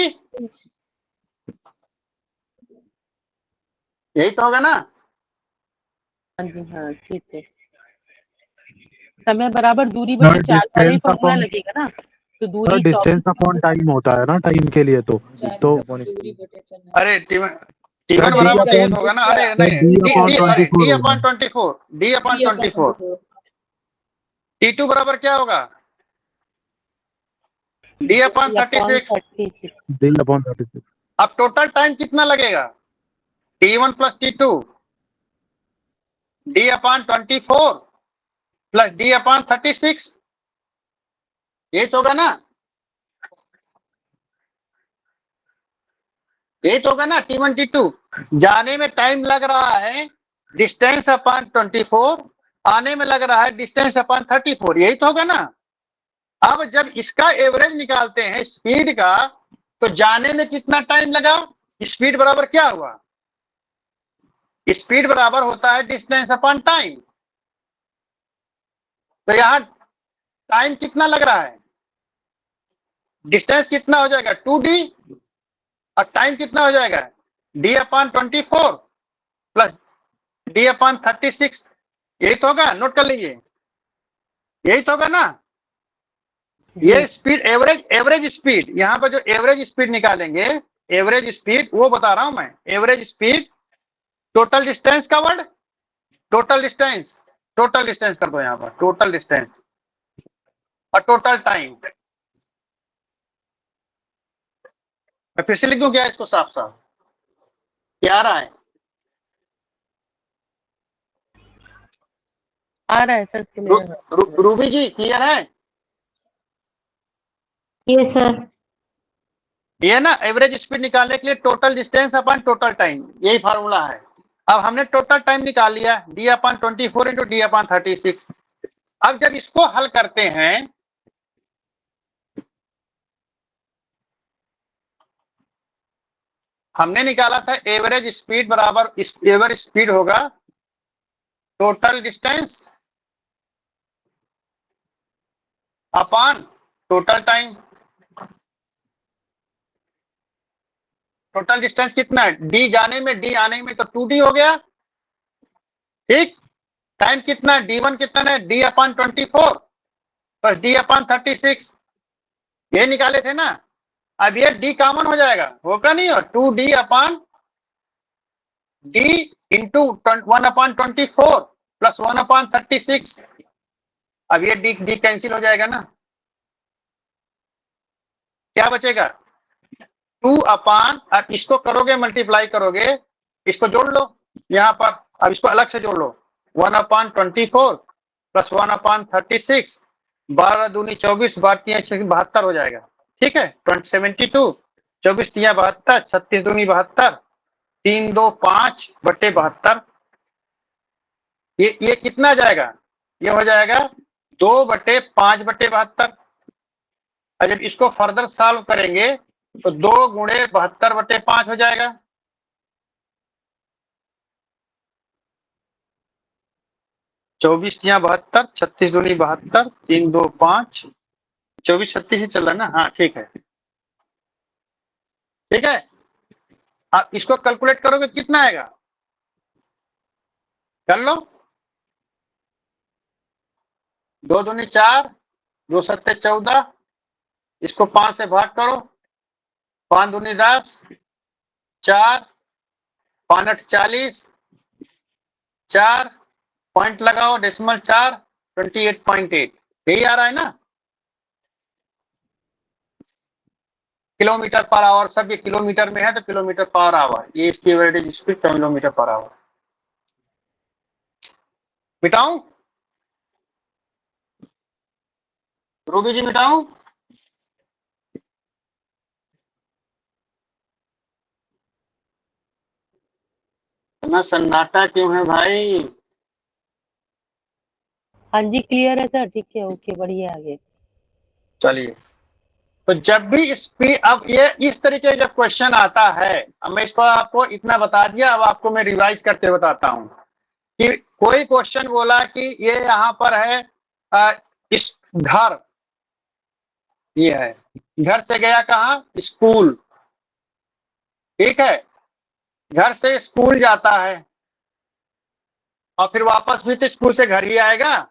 यही तो होगा ना। हाँ जी हाँ ठीक है। समय बराबर दूरी बटे 4 वाला ही फॉर्मूला लगेगा ना, तो दूरी डिस्टेंस अपॉन टाइम होता है ना, टाइम के लिए तो अरे t1 बराबर यही होगा ना। अरे नहीं, d upon 24, d upon 24, t2 बराबर क्या होगा d अपॉन 36, d अपॉन 36। अब टोटल टाइम कितना लगेगा t1 plus t2, d upon 24 plus d upon 36, यही तो होगा ना, यही तो होगा ना। t1 t2 जाने में टाइम लग रहा है डिस्टेंस अपॉन 24, आने में लग रहा है डिस्टेंस अपॉन 34, यही तो होगा ना। अब जब इसका एवरेज निकालते हैं स्पीड का, तो जाने में कितना टाइम लगा, स्पीड बराबर क्या हुआ, स्पीड बराबर होता है डिस्टेंस अपॉन टाइम। तो यहां टाइम कितना लग रहा है, डिस्टेंस कितना हो जाएगा 2d और टाइम कितना हो जाएगा d upon 24 plus d upon 36, यही तो होगा, नोट कर लीजिए, यही तो होगा ना। ये स्पीड एवरेज स्पीड, यहां पर जो एवरेज स्पीड निकालेंगे, एवरेज स्पीड वो बता रहा हूं मैं, average speed total distance covered, total distance कर दो यहाँ पर, टोटल डिस्टेंस और टोटल टाइम। मैं फिर से लिख दूं क्या इसको साफ साफ, क्या आ रहा है? आ रहा है sir clear. Ruby ji clear है? Yes sir. ये ना एवरेज स्पीड निकालने के लिए टोटल डिस्टेंस अपन टोटल टाइम, यही फार्मूला है। अब हमने टोटल टाइम निकाल लिया d/24 इंटू d/36। अब जब इसको हल करते हैं हमने निकाला था एवरेज स्पीड बराबर एवरेज स्पीड होगा total distance upon total time. Total distance कितना है? d जाने में d आने में तो 2d हो गया, ठीक। टाइम कितना है? d1 कितना है? d/24 प्लस d/36, ये निकाले थे ना। अब ये d कॉमन हो जाएगा, होगा नहीं? और 2d/d इंटू 1/24 प्लस 1/36। अब ये d कैंसिल हो जाएगा ना, क्या बचेगा? 2 अब इसको करोगे मल्टीप्लाई करोगे, इसको जोड़ लो यहाँ पर, अब इसको अलग से जोड़ लो, 1/24 प्लस 1/36, 12 दूनी 24, 12 6 72 हो जाएगा, ठीक है। 72, 24 3 72, 36 दूनी 72, 3 2 5/72। ये कितना जाएगा? ये हो जाएगा 2/5/72। और जब इसको फर्दर सॉल्व करेंगे तो 2 गुणे 72/5 हो जाएगा। चौबीस 72, 36 दूनी 72, 3 2 5, 24 36 ही चल रहा है ना? हाँ ठीक है, ठीक है। आप इसको कैलकुलेट करोगे कितना आएगा, कर लो। 2 दूनी 4, 2 सत्ते 14, इसको 5 से भाग करो, 5 दूनी 10, 4 5 8 40, 4 पॉइंट लगाओ, डेसिमल 4, 28.8, यही आ रहा है ना किलोमीटर पर आवर। सब ये किलोमीटर में है तो किलोमीटर पर आवर, ये इसकी average speed kilometre per hour. मिटाऊं रूबी जी, मिटाऊं? इतना सन्नाटा क्यों है भाई? हाँ जी क्लियर है सर, ठीक है, ओके, बढ़िया आगे। चलिए, तो जब भी स्पीड, अब ये इस तरीके जब क्वेश्चन आता है, अब मैं इसको आपको इतना बता दिया, अब आपको मैं रिवाइज करके बताता हूं कि कोई क्वेश्चन बोला कि ये यहाँ पर है इस घर, ये है घर से गया कहाँ? स्कूल, ठीक है। घर से स्कूल जाता है और फिर वापस भी तो स्कूल से घर ही आएगा,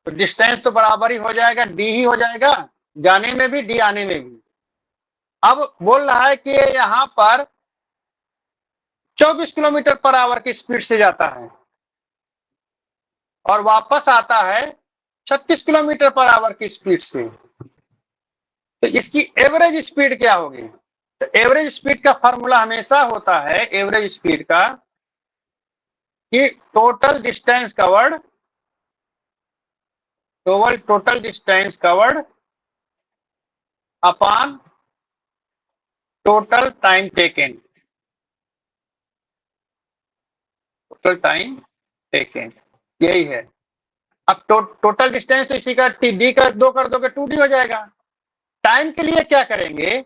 तो डिस्टेंस तो बराबर ही हो जाएगा, d ही हो जाएगा, जाने में भी d आने में भी। अब बोल रहा है कि यहाँ पर 24 किलोमीटर पर आवर की स्पीड से जाता है और वापस आता है 36 किलोमीटर पर आवर की स्पीड से, तो इसकी एवरेज स्पीड क्या होगी? तो एवरेज स्पीड का फॉर्मूला हमेशा होता है, एवरेज स्पीड का, कि total distance covered upon total time taken, यही है। अब टोटल डिस्टेंस तो इसी का डी का 2 कर दोगे 2d हो जाएगा। टाइम के लिए क्या करेंगे?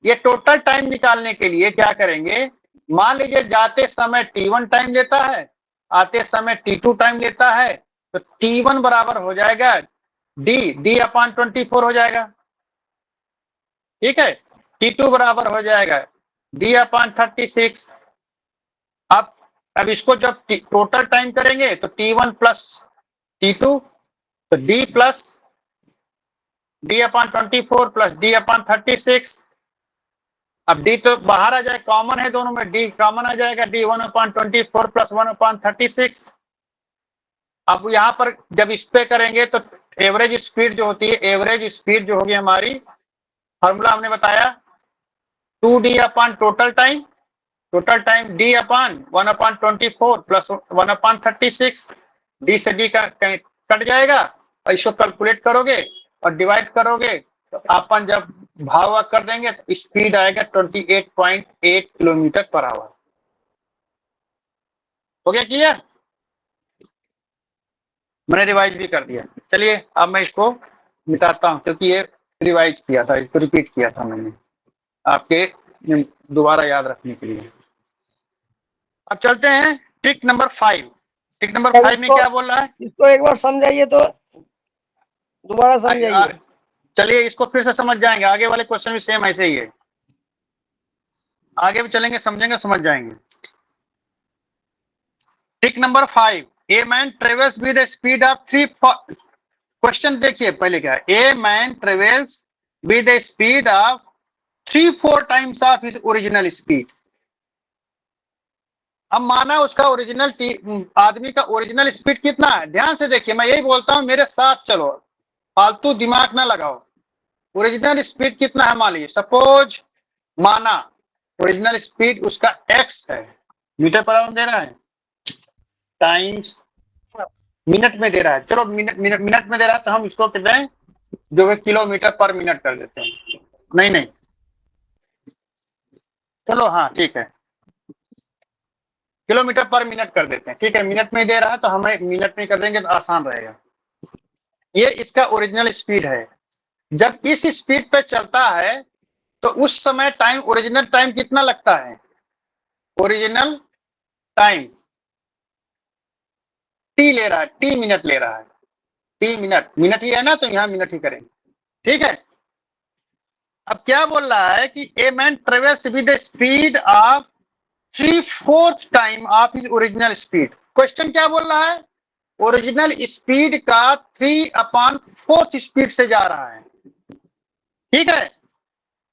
ये टोटल टाइम निकालने के लिए क्या करेंगे? मान लीजिए जाते समय t1 टाइम लेता है, आते समय t2 टाइम लेता है, तो t1 बराबर हो जाएगा d/24 हो जाएगा, ठीक है। t2 बराबर हो जाएगा d/36। अब इसको जब टोटल टाइम करेंगे तो t1 प्लस t2, तो d plus d/24 plus d/36। अब डी तो बाहर आ जाए, कॉमन है दोनों में, डी कॉमन आ जाएगा, डी 1/24 प्लस 1/36। अब यहाँ पर जब इस पे करेंगे तो एवरेज स्पीड जो होती है, एवरेज स्पीड जो होगी हमारी, फॉर्मूला हमने बताया 2d upon total time d upon 1/24 plus 1/36। D से डी का कट जाएगा और इसको कैलकुलेट करोगे और डिवाइड करोगे तो अपन जब भाग कर देंगे तो स्पीड आएगा 28.8 किलोमीटर पर आवर। हो गया क्लियर? मैंने रिवाइज भी कर दिया। चलिए अब मैं इसको मिटाता हूं क्योंकि ये रिवाइज किया था, इसको रिपीट किया था मैंने आपके दोबारा याद रखने के लिए। अब चलते हैं ट्रिक नंबर 5। ट्रिक नंबर 5 में क्या बोल रहा है, इसको एक बार समझाइए तो दोबारा समझाइए। चलिए इसको फिर से समझ जाएंगे, आगे वाले क्वेश्चन भी सेम ऐसे ही है, आगे भी चलेंगे, समझेंगे, समझ जाएंगे। Trick number 5, a man travels with A speed of 3। Question देखिए पहले क्या है, a man travels with A speed of 3-4 times of his original speed. अब माना उसका ओरिजिनल आदमी का ओरिजिनल स्पीड कितना है, ध्यान से देखिए, मैं यही बोलता हूं मेरे साथ चलो, फालतू दिमाग ना लगाओ। ओरिजिनल स्पीड कितना है मान लीजिए, सपोज माना ओरिजिनल स्पीड उसका x है, मीटर पर आवर दे रहा है, टाइम्स मिनट में दे रहा है। चलो मिनट में दे रहा है तो हम इसको कहते हैं जो है किलोमीटर पर मिनट कर देते हैं। नहीं चलो हाँ ठीक है, किलोमीटर पर मिनट कर देते हैं। ठीक है, मिनट में दे रहा है तो हमें मिनट में कर देंगे तो आसान रहेगा। ये इसका ओरिजिनल स्पीड है। जब इस स्पीड पे चलता है तो उस समय टाइम, ओरिजिनल टाइम कितना लगता है, ओरिजिनल टाइम टी ले रहा है, टी मिनट ले रहा है, टी मिनट, मिनट ही है ना तो यहां मिनट ही करेंगे। ठीक है, अब क्या बोल रहा है कि a man travels with the speed of 3/4 time of his original speed. Question क्या बोल रहा है, ओरिजिनल स्पीड का 3/4 स्पीड से जा रहा है। ठीक है,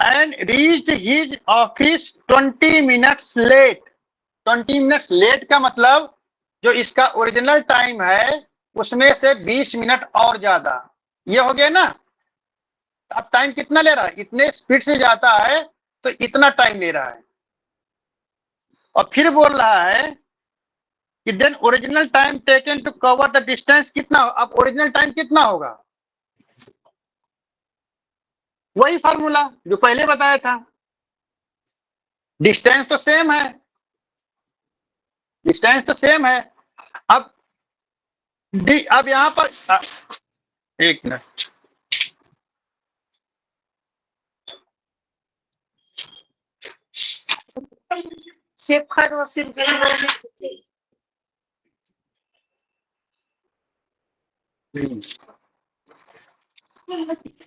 and reached his office 20 minutes late. 20 minutes late का मतलब जो इसका ओरिजिनल टाइम है उसमें से 20 मिनट और ज्यादा, ये हो गया ना। अब टाइम कितना ले रहा है, इतने स्पीड से जाता है तो इतना टाइम ले रहा है। और फिर बोल रहा है कि then original time taken to cover the distance कितना। अब ओरिजिनल टाइम कितना होगा, वही फार्मूला जो पहले बताया था, डिस्टेंस तो सेम है, डिस्टेंस तो सेम है। अब यहां पर एक मिनट,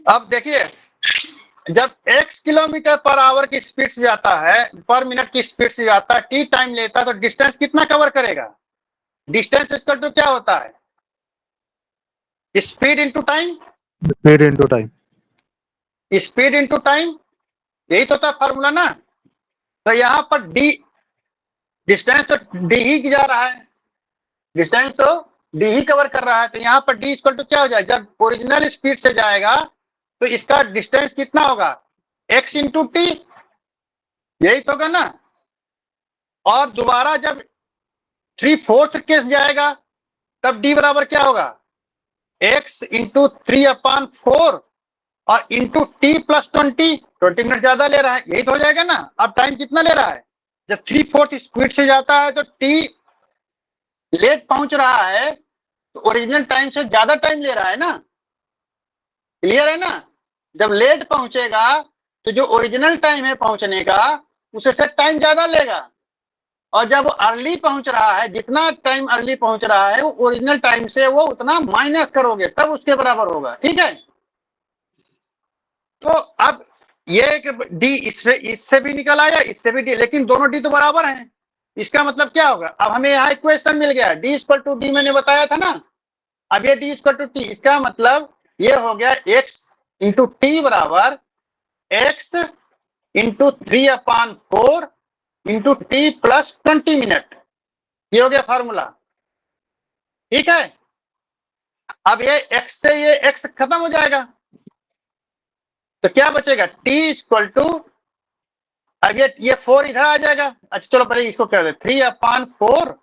अब देखिए जब x किलोमीटर पर आवर की स्पीड से जाता है, पर मिनट की स्पीड से जाता है, t टाइम लेता है तो डिस्टेंस कितना कवर करेगा, डिस्टेंस इक्वल टू क्या होता है, speed into time, speed into time, speed into time, यही तो था फार्मूला ना। तो यहां पर डी, डिस्टेंस तो डी ही जा रहा है, डिस्टेंस तो डी ही कवर कर रहा है, तो यहां पर डी इक्वल टू क्या हो जाए, जब ओरिजिनल स्पीड से जाएगा तो इसका डिस्टेंस कितना होगा, x इंटू टी, यही तो होगा ना। और दोबारा जब 3/4 केस जाएगा तब d बराबर क्या होगा, x इंटू 3/4 और इंटू टी प्लस 20 मिनट ज्यादा ले रहा है, यही तो हो जाएगा ना। अब टाइम कितना ले रहा है, जब 3/4 स्पीड से जाता है तो टी लेट पहुंच रहा है तो ओरिजिनल टाइम से ज्यादा टाइम ले रहा है ना, क्लियर है ना। जब लेट पहुंचेगा तो जो ओरिजिनल टाइम है पहुंचने का उससे टाइम ज्यादा लेगा, और जब अर्ली पहुंच रहा है, जितना टाइम अर्ली पहुंच रहा है वो ओरिजिनल टाइम से वो उतना माइनस करोगे तब उसके बराबर होगा। ठीक है, तो अब ये डी इससे भी निकल आया, इससे भी डी, लेकिन दोनों डी तो बराबर हैं। इसका मतलब क्या होगा, अब हमें यहाँ इक्वेशन मिल गया, डी इक्वल टू डी मैंने बताया था ना। अब ये डी इक्वल टू टी, इसका मतलब ये हो गया x इंटू टी बराबर x into 3/4 into T plus 20 minute. ये हो गया फॉर्मूला, ठीक है। अब ये x से ये x खत्म हो जाएगा, तो क्या बचेगा, t इक्वल टू, अब ये 4 इधर आ जाएगा। अच्छा चलो पहले इसको कर दे, 3/4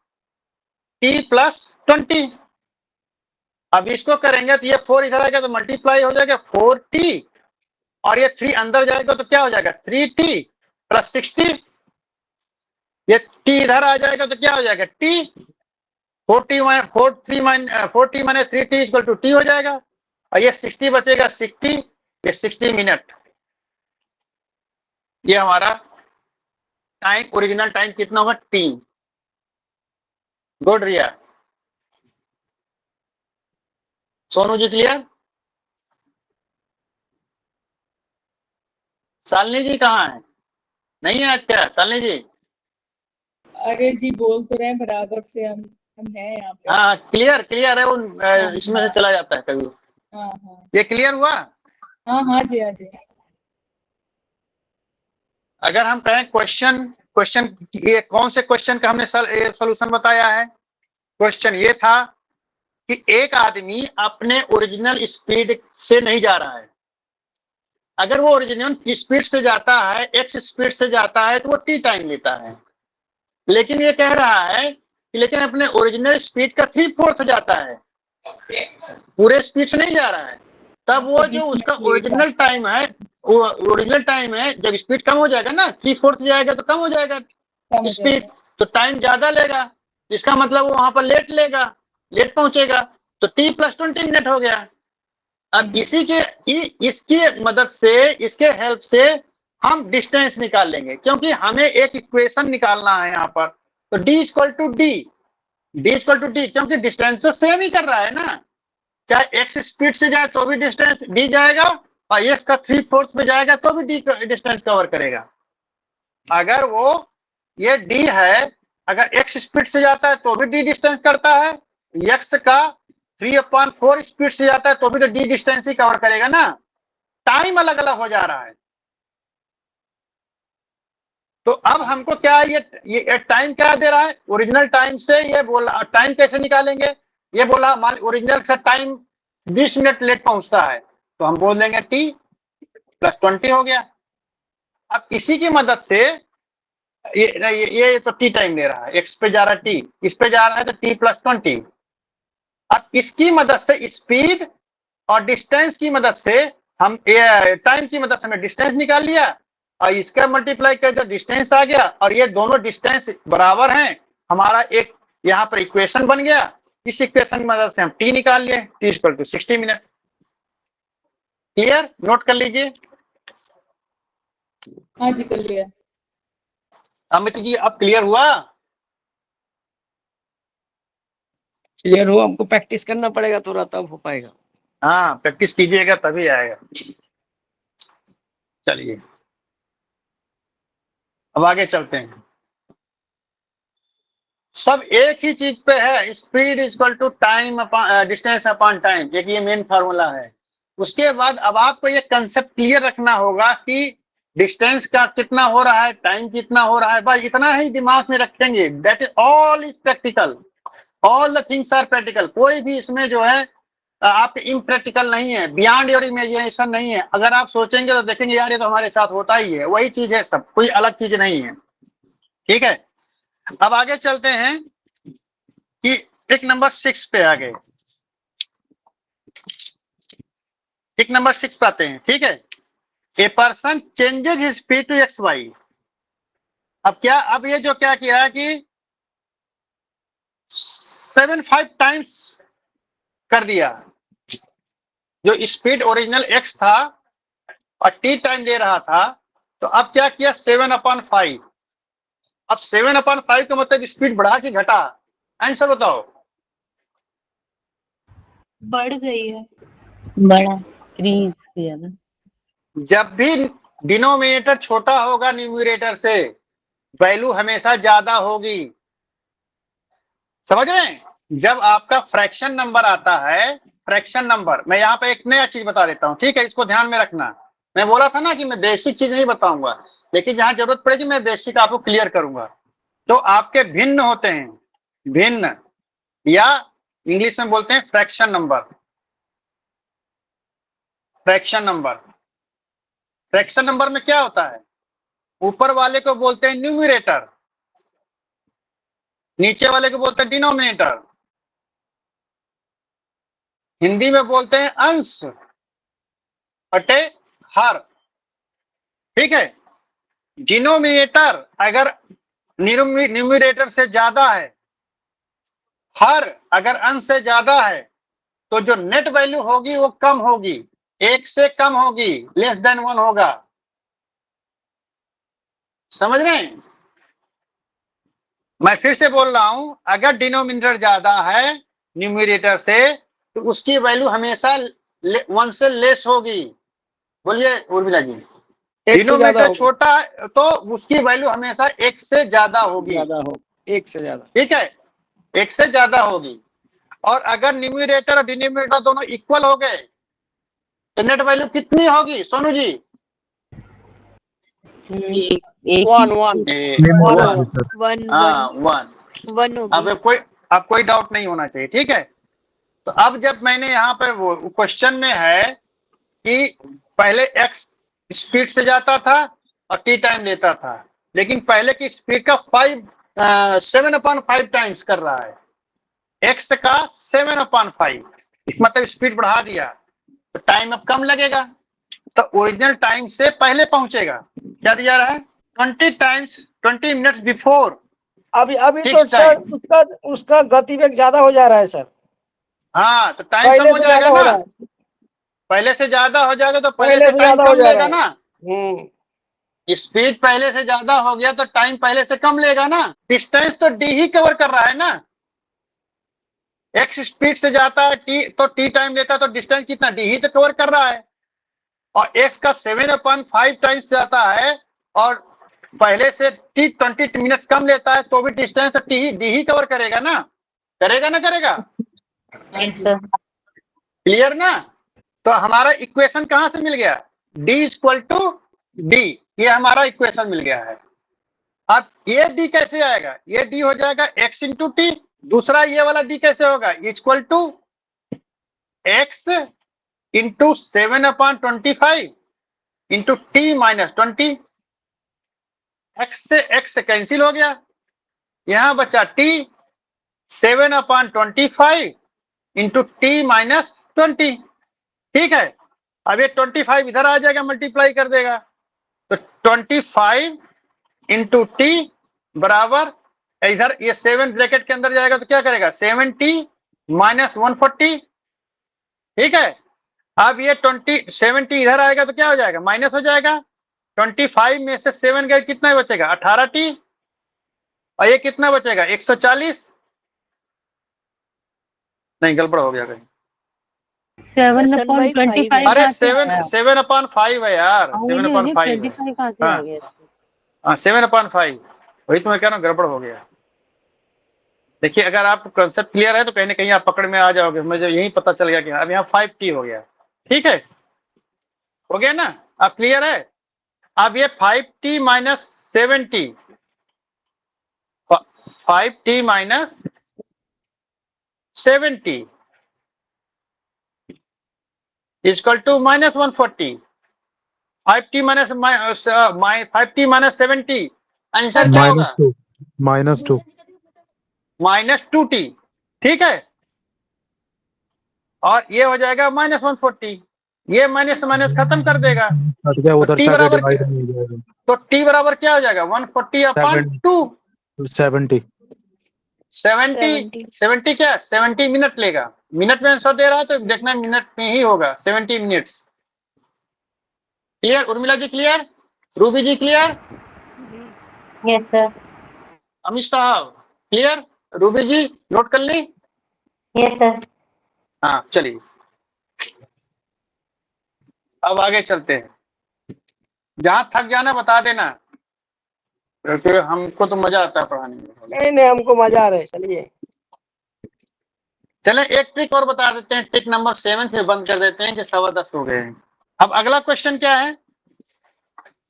t प्लस 20। अब इसको करेंगे तो ये 4 इधर आएगा तो मल्टीप्लाई हो जाएगा 4t, और ये 3 अंदर जाएगा तो क्या हो जाएगा 3t प्लस 60। ये t इधर आ जाएगा तो क्या हो जाएगा t, 4t माने 3t इक्वल टू t हो जाएगा, और ये 60 बचेगा 60, ये 60 मिनट। ये हमारा टाइम, ओरिजिनल टाइम कितना होगा t। गुड रिया। सोनू जी क्लियर? शालिनी जी कहाँ है? नहीं है आज क्या शालिनी जी? अरे जी बोल तो रहे हैं बराबर से, हम हैं यहाँ पे। हाँ क्लियर क्लियर है, वो इसमें से चला जाता है कभी। हाँ हाँ ये क्लियर हुआ? हाँ हाँ जी हाँ जी। अगर हम कहें क्वेश्चन ये कौन से क्वेश्चन का हमने सॉल्यूशन बताया है? क्वेश्चन ये था कि एक आदमी अपने ओरिजिनल स्पीड से नहीं जा रहा है। अगर वो ओरिजिनल स्पीड से जाता है, एक्स स्पीड से जाता है, तो वो टी टाइम लेता है। लेकिन ये कह रहा है कि लेकिन अपने ओरिजिनल स्पीड का 3/4 जाता है, पूरे स्पीड से नहीं जा रहा है। तब वो जो उसका ओरिजिनल टाइम है, वो ओरिजिनल टाइम है, जब स्पीड कम हो जाएगा ना, 3/4 जाएगा तो कम हो जाएगा स्पीड, तो टाइम ज्यादा लेगा। इसका मतलब वो वहां पर लेट लेगा, लेट पहुंचेगा, तो t प्लस 20 मिनट हो गया। अब इसकी मदद से, इसके हेल्प से हम डिस्टेंस निकाल लेंगे, क्योंकि हमें एक इक्वेशन निकालना है यहाँ पर। तो d इक्वल टू डी, क्योंकि डिस्टेंस तो सेम ही कर रहा है ना, चाहे x स्पीड से जाए तो भी डिस्टेंस d जाएगा, और x का 3/4 पे जाएगा तो भी d डिस्टेंस कवर करेगा। अगर वो ये d है, अगर x स्पीड से जाता है तो भी d डिस्टेंस करता है, x का 3/4 स्पीड से जाता है तो भी तो d डिस्टेंस ही कवर करेगा ना। टाइम अलग अलग हो जा रहा है। तो अब हमको क्या ये टाइम क्या दे रहा है, ओरिजिनल टाइम से ये बोला, टाइम कैसे निकालेंगे, ये बोला मान ओरिजिनल से टाइम 20 मिनट लेट पहुंचता है, तो हम बोल देंगे t प्लस 20 हो गया। अब इसी की मदद से ये तो टी टाइम ले रहा है, x पे जा रहा है t, इस पे जा रहा है तो t प्लस 20। अब इसकी मदद से स्पीड और डिस्टेंस की मदद से हम टाइम की मदद से हमने डिस्टेंस निकाल लिया, और इसका मल्टीप्लाई कर दिया, डिस्टेंस आ गया, और ये दोनों डिस्टेंस बराबर हैं। हमारा एक यहाँ पर इक्वेशन बन गया। इस इक्वेशन की मदद से हम t निकाल लिए, t equal to 60 minute. Clear? Note कर लीजिए। हाँ जी कर लिया। अमित जी अब क्लियर हुआ? क्लियर हो, हमको प्रैक्टिस करना पड़ेगा थोड़ा, तब हो पाएगा। हाँ प्रैक्टिस कीजिएगा तभी आएगा। चलिए अब आगे चलते हैं। सब एक ही चीज पे है, speed equal to time distance upon time, एक ये मेन फार्मूला है। उसके बाद अब आपको ये कंसेप्ट क्लियर रखना होगा कि डिस्टेंस का कितना हो रहा है, टाइम कितना हो रहा है, बस इतना ही दिमाग में रखेंगे। That is all is practical, all the things are practical. कोई भी इसमें जो है आपके इम्प्रैक्टिकल नहीं है, बियॉन्ड योर इमेजिनेशन नहीं है। अगर आप सोचेंगे तो देखेंगे यार ये तो हमारे साथ होता ही है, वही चीज है, सब कोई अलग चीज नहीं है। ठीक है, अब आगे चलते हैं कि टिक नंबर 6 पे आ गए। टिक नंबर 6 पे आते हैं। ठीक है, a person changes his speed to X Y. अब क्या, अब ये जो क्या किया है कि 7-5 टाइम्स कर दिया। जो स्पीड ओरिजिनल x था और t टाइम दे रहा था, तो अब क्या किया 7/5। अब 7/5 का मतलब स्पीड बढ़ा कि घटा? आंसर बताओ। बढ़ गई है। बड़ा इंक्रीज किया ना। जब भी डिनोमिनेटर छोटा होगा न्यूमरेटर से, वैल्यू हमेशा ज्यादा होगी। समझ रहे हैं? जब आपका फ्रैक्शन नंबर आता है, फ्रैक्शन नंबर, मैं यहाँ पे एक नया चीज बता देता हूँ, ठीक है, इसको ध्यान में रखना। मैं बोला था ना कि मैं बेसिक चीज नहीं बताऊंगा, लेकिन जहां जरूरत पड़ेगी मैं बेसिक आपको क्लियर करूंगा। तो आपके भिन्न होते हैं, भिन्न, या इंग्लिश में बोलते हैं fraction number. Fraction number, fraction number में क्या होता है, ऊपर वाले को बोलते हैं न्यूमरेटर, नीचे वाले को बोलते हैं डिनोमिनेटर। हिंदी में बोलते हैं अंश बटे हर, ठीक है। डिनोमिनेटर अगर न्यूमरेटर से ज्यादा है, हर अगर अंश से ज्यादा है, तो जो नेट वैल्यू होगी वो कम होगी, एक से कम होगी, लेस देन 1 होगा। समझ रहे हैं? मैं फिर से बोल रहा हूं, अगर डिनोमिनेटर ज्यादा है न्यूमरेटर से, तो उसकी वैल्यू हमेशा 1 से लेस होगी। बोलिए उर्मिला जी। एक से ज्यादा डिनोमिनेटर होगा, छोटा है तो उसकी वैल्यू हमेशा 1 से ज्यादा होगी, ज्यादा हो, एक से ज्यादा। ठीक है, 1 से ज्यादा होगी। और अगर न्यूमरेटर और डिनोमिनेटर दोनों इक्वल हो गए तो नेट वैल्यू कितनी होगी सोनू जी? एक वन वन सेम होगा वन। सर। वन हाँ वन 1। वन होगी। अब कोई डाउट नहीं होना चाहिए, ठीक है। तो अब जब मैंने यहाँ पर वो क्वेश्चन में है कि पहले x स्पीड से जाता था और t टाइम लेता था, लेकिन पहले की स्पीड का 7/5 टाइम्स कर रहा है, x का 7/5, मतलब स्पीड बढ़ा दिया तो टाइम अब कम लगेगा, तो ओरिजिनल टाइम से पहले पहुंचेगा। क्या दिया रहा है? 20 मिनट्स बिफोर। अभी तो Fixed सर time। उसका उसका गतिवेग ज्यादा हो जा रहा है सर, हाँ, तो टाइम कम पहले हो से जाएगा ज्यादा हो ना, रहा है, पहले से ज्यादा हो जाएगा तो पहले पहले से से टाइम ज्यादा हो कम जा लेगा रहा है। ना। स्पीड पहले से ज्यादा हो गया तो टाइम पहले से कम लेगा ना। डिस्टेंस तो डी ही कवर कर रहा है ना। एक्स स्पीड से जाता है टी, तो टी टाइम लेता है, तो डिस्टेंस कितना, डी ही तो कवर कर रहा है। और एक्स का 7/5 टाइम्स जाता है और पहले से टी 20 मिनट्स कम लेता है, तो भी डिस्टेंस तो डी ही कवर करेगा ना। करेगा ना करेगा? Yes sir. क्लियर ना? तो हमारा इक्वेशन कहां से मिल गया? D इक्वल टू डी, ये हमारा इक्वेशन मिल गया है। अब ये D कैसे आएगा? ये D हो जाएगा x इंटू टी। दूसरा ये वाला D कैसे होगा? Equal to x into 7/25 into T minus 20। x से कैंसिल हो गया, यहां बचा t 7/25 इंटू टी माइनस 20, ठीक है। अब ये 25 इधर आ जाएगा, मल्टीप्लाई कर देगा, तो 25 इंटू टी बराबर, इधर ये 7 ब्रैकेट के अंदर जाएगा तो क्या करेगा, 7t माइनस 140, ठीक है। अब ये 7t इधर आएगा तो क्या हो जाएगा, माइनस हो जाएगा। 25 में से 7 गए, कितना बचेगा, 18t, और ये कितना बचेगा, 140। नहीं, गड़बड़ हो गया कहीं। 7/25 अरे कहाँ से आया? 7/5 है यार, वही 7/5 है। 25 कहाँ से आ गया? हाँ 7/5, वही तो मैं कह रहा हूँ, गड़बड़ हो गया। देखिए, अगर आपको कंसेप्ट क्लियर है तो कहीं ना कहीं आप पकड़ में आ जाओगे। मुझे यही पता चल गया कि अब यहाँ 5t हो गया, ठीक है, हो गया ना, अब क्लियर है। अब ये 5t minus 7t, 5t minus 7t equal to minus 140। 5t minus 7t, answer क्या होगा, -2 -2t, ठीक है। और ये हो जाएगा -140, ये माइनस माइनस खत्म कर देगा, कट गया, उधर t जाके बराबर डिवाइड नहीं हो जाएगा। तो t बराबर क्या हो जाएगा, 140/2। 70 70 क्या, 70 मिनट लेगा। मिनट में आंसर दे रहा है तो देखना मिनट में ही होगा, 70 minutes. Clear Urmila ji, clear, Ruby ji clear, yes sir. Amit साहब क्लियर, रूबी जी नोट कर ली? Yes sir. हाँ चलिए, अब आगे चलते हैं। जहां थक जाना बता देना, क्योंकि हमको तो मजा आता है पढ़ाने में। नहीं हमको मजा आ रहा है, चलिए। चले एक ट्रिक और बता देते हैं, ट्रिक नंबर 7 से बंद कर देते हैं कि 10:15 हो गए हैं। अब अगला क्वेश्चन क्या है,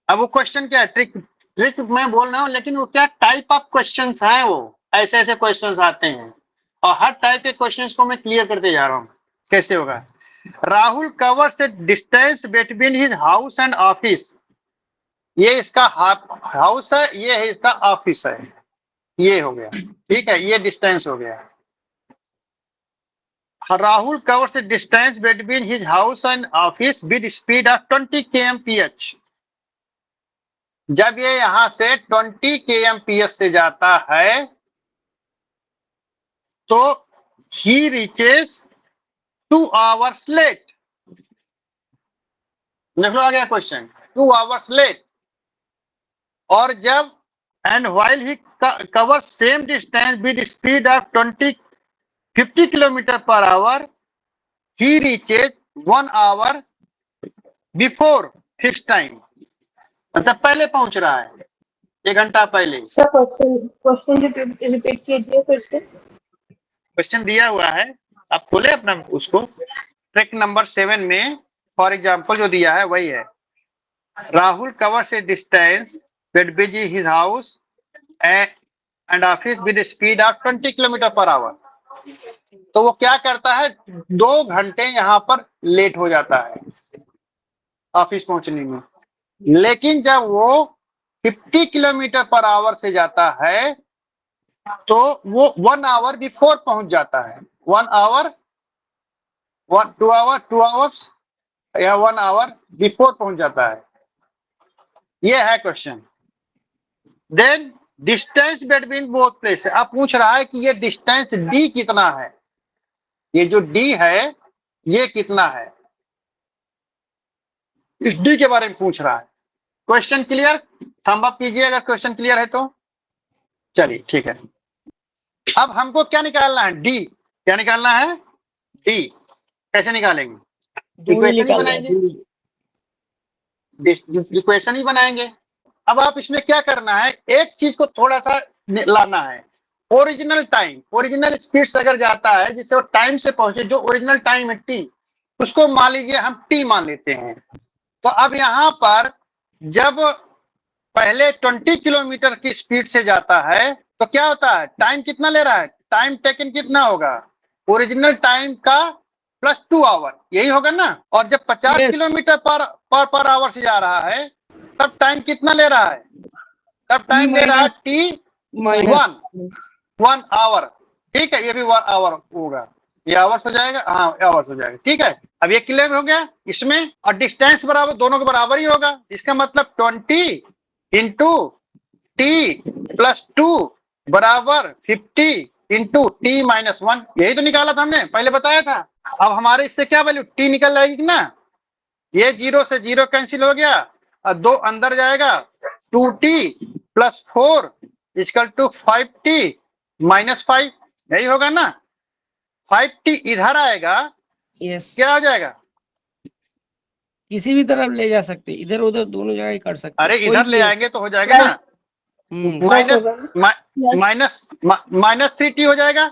अब वो क्वेश्चन क्या है, ट्रिक मैं बोल रहा हूँ, लेकिन वो क्या टाइप ऑफ क्वेश्चंस हैं, वो ऐसे ऐसे क्वेश्चंस आते हैं और हर टाइप के क्वेश्चंस को मैं क्लियर करते जा रहा हूँ कैसे होगा। Rahul covers A distance between his house and office, ये इसका हाउस है, ये है इसका ऑफिस है, ये हो गया, ठीक है, ये डिस्टेंस हो गया। Rahul covers a distance between his house and office with speed of 20 kmph। जब ये यहां से 20 kmph से जाता है तो he reaches 2 hours late। देख लो आ गया क्वेश्चन, 2 hours late। और जब and while he covers same distance with speed of 50 kilometre per our, he reaches 1 hour before fixed time। मतलब पहले पहुंच रहा है, 1 घंटा पहले। सर क्वेश्चन रिपीट कीजिए फिर से। क्वेश्चन दिया हुआ है, आप खोले अपना उसको, ट्रिक नंबर 7 में फॉर एग्जांपल जो दिया है वही है। Rahul covers A distance between his house and office with speed of 20 kilometre per our. तो वो क्या करता है, 2 घंटे यहाँ पर लेट हो जाता है ऑफिस पहुंचने में। लेकिन जब वो 50 किलोमीटर पर आवर से जाता है तो वो 1 आवर बिफोर पहुंच जाता है। 1 आवर 2 आवर्स या 1 आवर बिफोर पहुंच जाता है। ये है question. Then distance between both place, अब पूछ रहा है कि ये डिस्टेंस डी कितना है, ये जो डी है ये कितना है, इस डी के बारे में पूछ रहा है। क्वेश्चन क्लियर, थंब अप कीजिए अगर क्वेश्चन क्लियर है तो। चलिए ठीक है, अब हमको क्या निकालना है, डी। क्या निकालना है, डी। कैसे निकालेंगे, इक्वेशन ही बनाएंगे, इक्वेशन ही बनाएंगे। अब आप इसमें क्या करना है, एक चीज को थोड़ा सा लाना है, ओरिजिनल टाइम, ओरिजिनल स्पीड से अगर जाता है जिससे वो टाइम से पहुंचे, जो ओरिजिनल टाइम है टी, उसको मान लीजिए हम टी मान लेते हैं। तो अब यहां पर जब पहले 20 किलोमीटर की स्पीड से जाता है तो क्या होता है, टाइम कितना ले रहा है, टाइम टेकन कितना होगा, ओरिजिनल टाइम का प्लस 2 आवर, यही होगा ना। और जब 50 किलोमीटर पर आवर से जा रहा है तब टाइम कितना ले रहा है, तब टाइम ले रहा है टी 1 आवर। ठीक है, ये भी 1 आवर होगा, ये आवर्स हो जाएगा, हाँ आवर्स हो जाएगा। ठीक है, अब ये क्लियर हो गया इसमें। और डिस्टेंस बराबर, दोनों के बराबर ही होगा, इसका मतलब 20 इंटू टी प्लस 2 बराबर 50 इंटू टी माइनस 1। यही तो निकाला था हमने, पहले बताया था। अब हमारे इससे क्या वैल्यू टी निकल जाएगी ना, ये 0 से 0 कैंसिल हो गया और 2 अंदर जाएगा, 2t plus 4 equal to 5t minus 5, यही होगा ना। 5t इधर आएगा, यस, क्या हो जाएगा, किसी भी तरफ ले जा सकते, इधर उधर दोनों जगह ही कर सकते। अरे कोई इधर ले भी- आएंगे तो हो जाएगा ना, माइनस 3t हो जाएगा।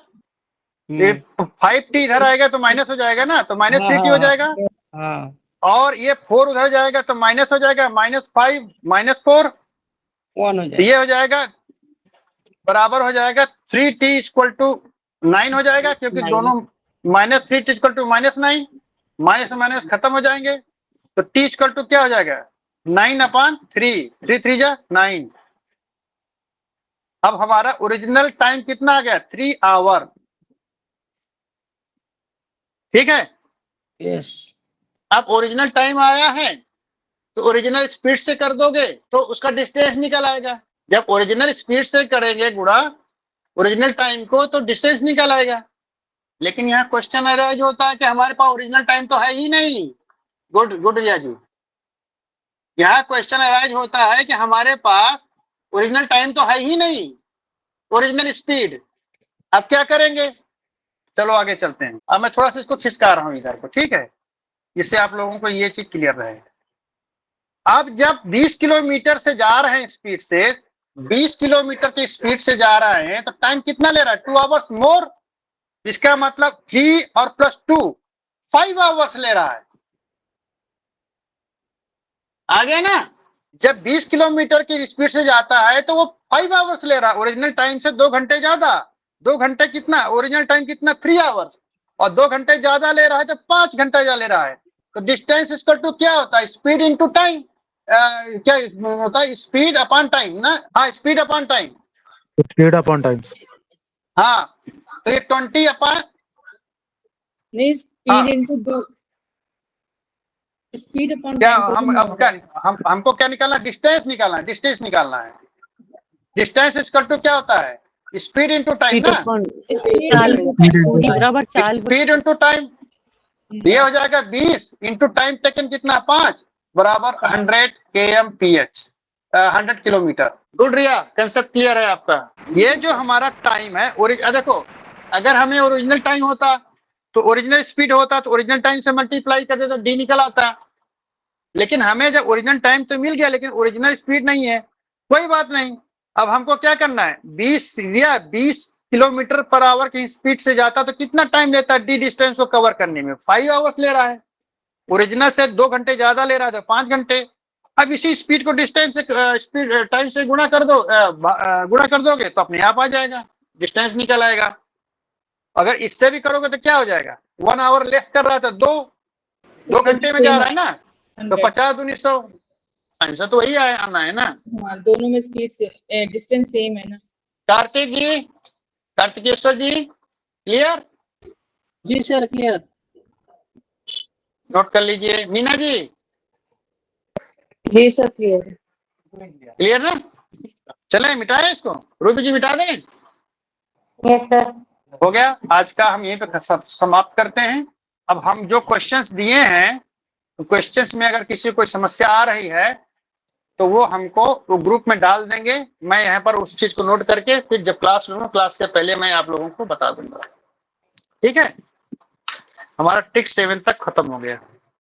हम्म, 5t इधर आएगा तो माइनस हो जाएगा ना, तो माइनस 3t हो जाएगा। हाँ, और ये 4 उधर जाएगा तो माइनस हो जाएगा, -5 -4 1 हो तो जाएगा। ये हो जाएगा, बराबर हो जाएगा 3t इक्वल टू 9 हो जाएगा, क्योंकि 9 दोनों -3t equal to -9, minus minus खत्म हो जाएंगे, तो t इक्वल टू क्या हो जाएगा 9/3, 3 3 जा 9। अब हमारा ओरिजिनल टाइम कितना आ गया, 3 आवर। ठीक है, यस, अब ओरिजिनल टाइम आया है तो ओरिजिनल स्पीड से कर दोगे तो उसका डिस्टेंस निकल आएगा। जब ओरिजिनल स्पीड से करेंगे गुणा ओरिजिनल टाइम को तो डिस्टेंस निकल आएगा। लेकिन यहाँ क्वेश्चन अराइज होता है कि हमारे पास ओरिजिनल टाइम तो है ही नहीं। गुड रिया जी, यहाँ क्वेश्चन अराइज होता है कि हमारे पास ओरिजिनल टाइम तो है ही नहीं, ओरिजिनल स्पीड। अब क्या करेंगे, चलो आगे चलते हैं। अब मैं थोड़ा सा इसको खिसका रहा हूँ इधर को, ठीक है, जिससे आप लोगों को ये चीज क्लियर रहे। अब जब 20 किलोमीटर से जा रहे हैं स्पीड से, 20 किलोमीटर की स्पीड से जा रहे हैं तो टाइम कितना ले रहा है, 2 आवर्स मोर। इसका मतलब 3 और प्लस 2 5 आवर्स ले रहा है। आ गया ना, जब 20 किलोमीटर की स्पीड से जाता है तो वो 5 आवर्स ले रहा है, ओरिजिनल टाइम से 2 घंटे ज्यादा। 2 घंटे कितना, ओरिजिनल टाइम कितना 3 आवर्स, और 2 घंटे ज्यादा ले रहा है तो 5 घंटा ज्यादा ले रहा है। तो डिस्टेंस इक्वल टू क्या होता है, स्पीड इनटू टाइम। क्या होता है, स्पीड अपॉन टाइम ना। हाँ, speed upon time. Speed upon times. हाँ, तो ये 20 अपॉन, नहीं हाँ। स्पीड इनटू दो स्पीड अपॉन क्या टाइम हम अब क्या हमको क्या निकालना, डिस्टेंस निकालना है, डिस्टेंस निकालना है। डिस्टेंस इक्वल टू क्या होता है, स्पीड इनटू टाइम स्पीड ना। अपॉन स्पीड चाल, Speed into दूरी time. बराबर चाल स्पीड इनटू टाइम, ये हो जाएगा 20 इंटू टाइम टेकन कितना 5 बराबर 100 kmph, 100 किलोमीटर। गुड रिया, कंसेप्ट क्लियर है आपका। ये जो हमारा टाइम है, देखो अगर हमें ओरिजिनल टाइम होता तो ओरिजिनल स्पीड होता तो ओरिजिनल टाइम से मल्टीप्लाई कर देता, डी निकल आता। लेकिन हमें जब ओरिजिनल टाइम तो मिल गया लेकिन ओरिजिनल स्पीड नहीं है, कोई बात नहीं। अब हमको क्या करना है, 20 किलोमीटर पर आवर की स्पीड से जाता तो कितना टाइम लेता है डी डिस्टेंस को कवर करने में, 5 आवर्स ले रहा है। ओरिजिनल से 2 घंटे ज्यादा ले रहा था, 5 घंटे। अब इसी स्पीड को डिस्टेंस से स्पीड टाइम से गुणा कर दो, गुणा कर दोगे तो अपने आप आ जाएगा, डिस्टेंस निकल आएगा। अगर इससे भी करोगे तो क्या हो जाएगा, 1 आवर लेस कर रहा था, 2 घंटे में जा रहा है ना, तो 50 दूनी 100, आंसर तो वही आना है ना। हाँ, दोनों में स्पीड से डिस्टेंस सेम है ना। कार्तिक जी, कार्तिकेश्वर जी, क्लियर? जी सर क्लियर। नोट कर लीजिए। मीना जी जी सर क्लियर। क्लियर ना? चले मिटाए इसको, रूबी जी मिटा दें। Yes sir. हो गया, आज का हम यहीं पे समाप्त करते हैं। अब हम जो क्वेश्चंस दिए हैं, तो क्वेश्चंस में अगर किसी कोई समस्या आ रही है तो वो हमको वो ग्रुप में डाल देंगे। मैं यहाँ पर उस चीज को नोट करके फिर जब क्लास लूंगा, क्लास से पहले मैं आप लोगों को बता दूंगा। ठीक है, हमारा ट्रिक 7 तक खत्म हो गया।